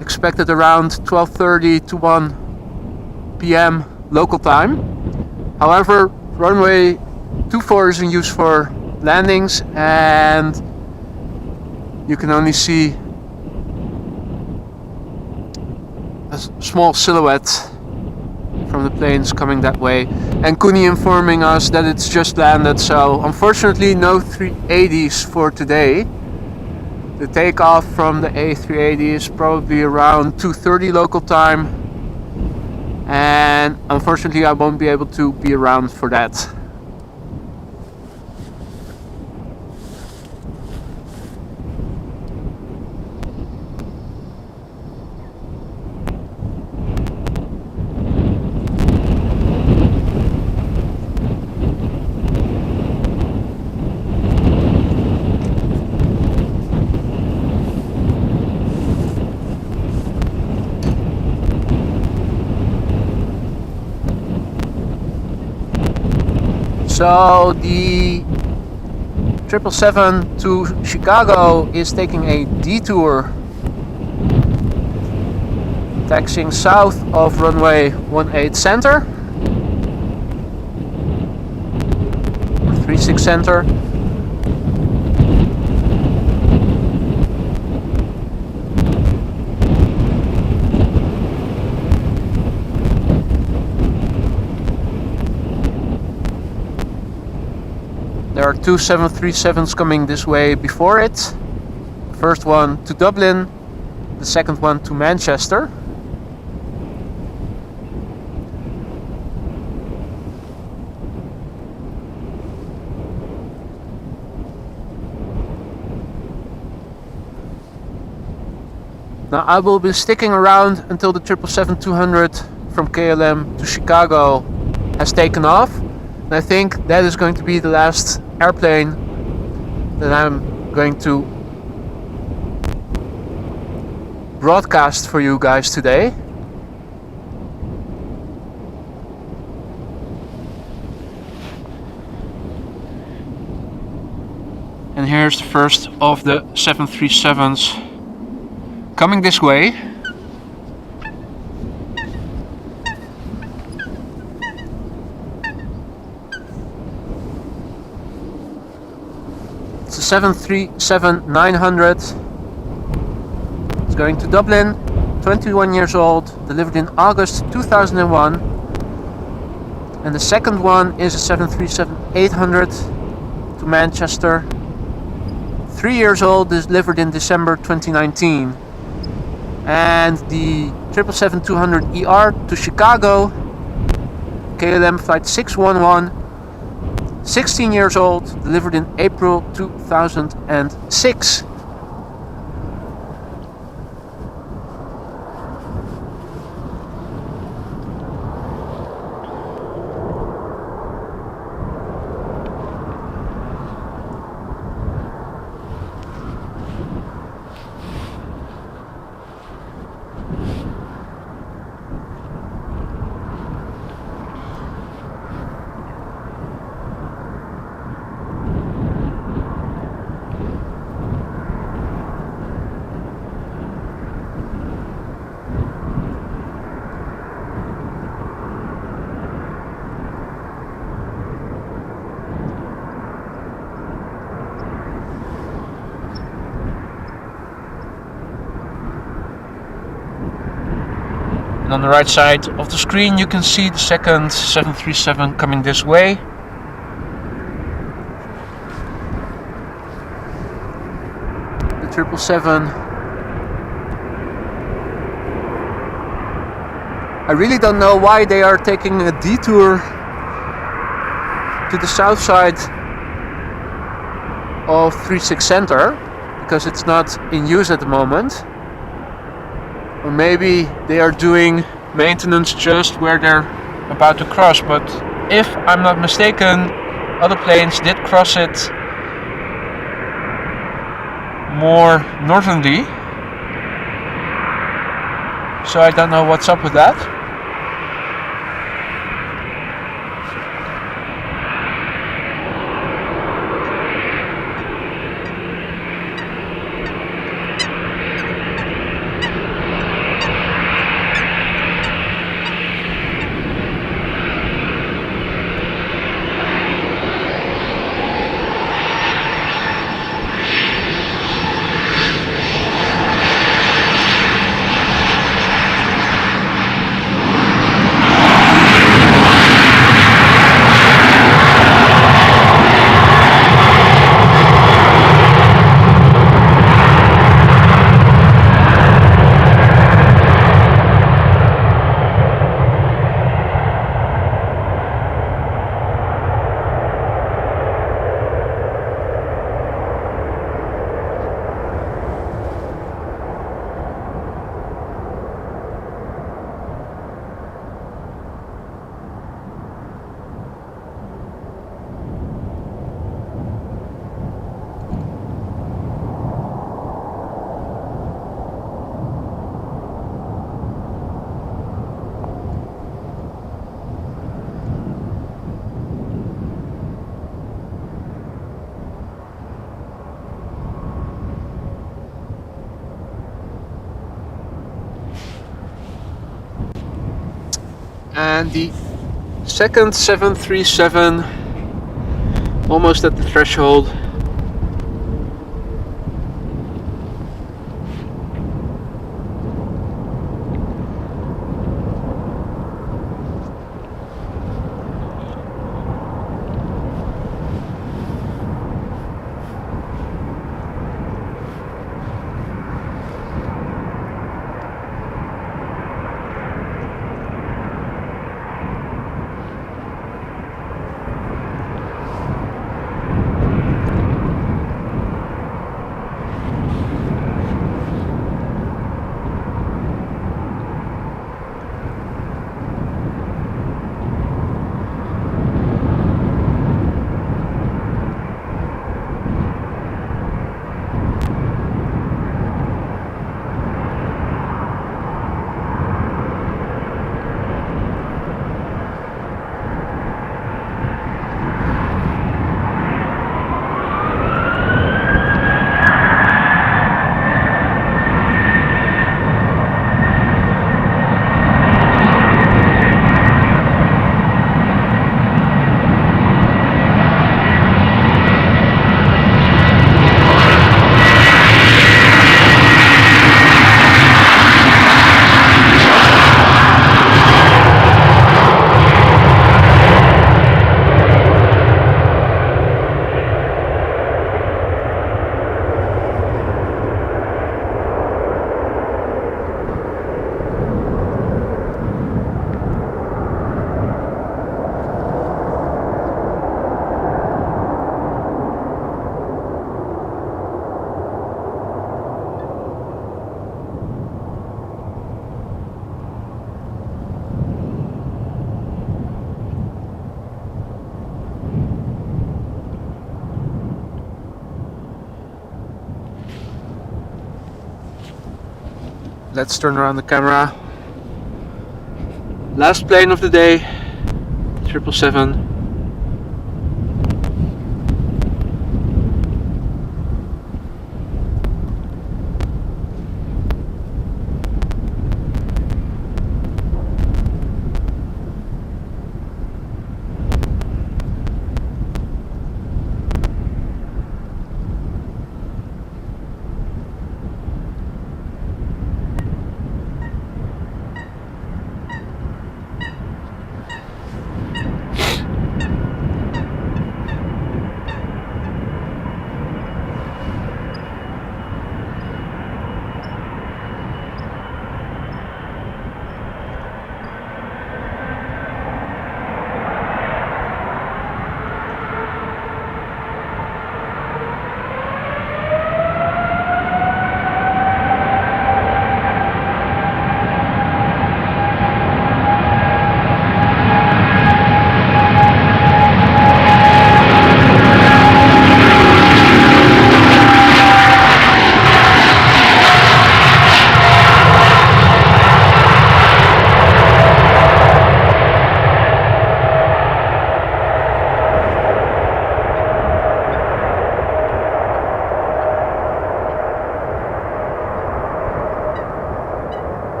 S1: expected around 12:30 to 1 p.m. local time. However, runway 24 is in use for landings, and you can only see a small silhouette from the planes coming that way. And Kuni informing us that it's just landed, so unfortunately no 380s for today. The takeoff from the A380 is probably around 2:30 local time, and unfortunately I won't be able to be around for that. So the 777 to Chicago is taking a detour, taxiing south of runway 18 center, 36 center. There are two 737s coming this way before it. The first one to Dublin, the second one to Manchester. Now I will be sticking around until the 777-200 from KLM to Chicago has taken off. And I think that is going to be the last airplane that I'm going to broadcast for you guys today. And here's the first of the 737s coming this way. It's a 737-900. It's going to Dublin, 21 years old, delivered in August 2001. And the second one is a 737-800 to Manchester, 3 years old, delivered in December 2019. And the 777-200ER to Chicago, KLM flight 611, 16 years old, delivered in April 2006. And on the right side of the screen you can see the second 737 coming this way. The 777. I really don't know why they are taking a detour to the south side of 36 Center, because it's not in use at the moment. Or maybe they are doing maintenance just where they're about to cross, but if I'm not mistaken, other planes did cross it more northernly. So I don't know what's up with that. and the second 737 almost at the threshold. Let's turn around the camera. Last plane of the day, 777.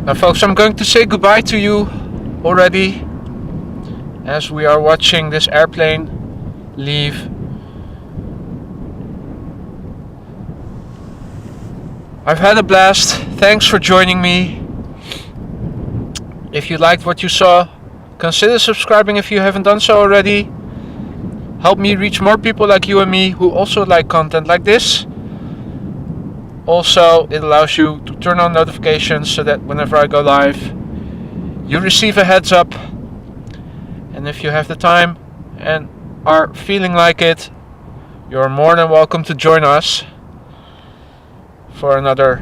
S1: Now folks, I'm going to say goodbye to you already as we are watching this airplane leave. I've had a blast. Thanks for joining me. If you liked what you saw, consider subscribing if you haven't done so already. Help me reach more people like you and me who also like content like this. Also, it allows you to turn on notifications so that whenever I go live, you receive a heads up. And if you have the time and are feeling like it, you're more than welcome to join us for another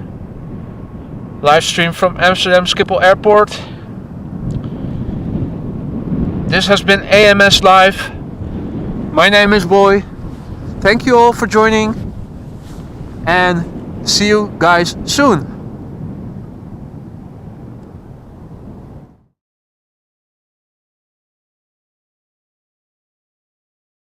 S1: live stream from Amsterdam Schiphol Airport. This has been AMS Live. My name is Boy. Thank you all for joining and see you guys soon.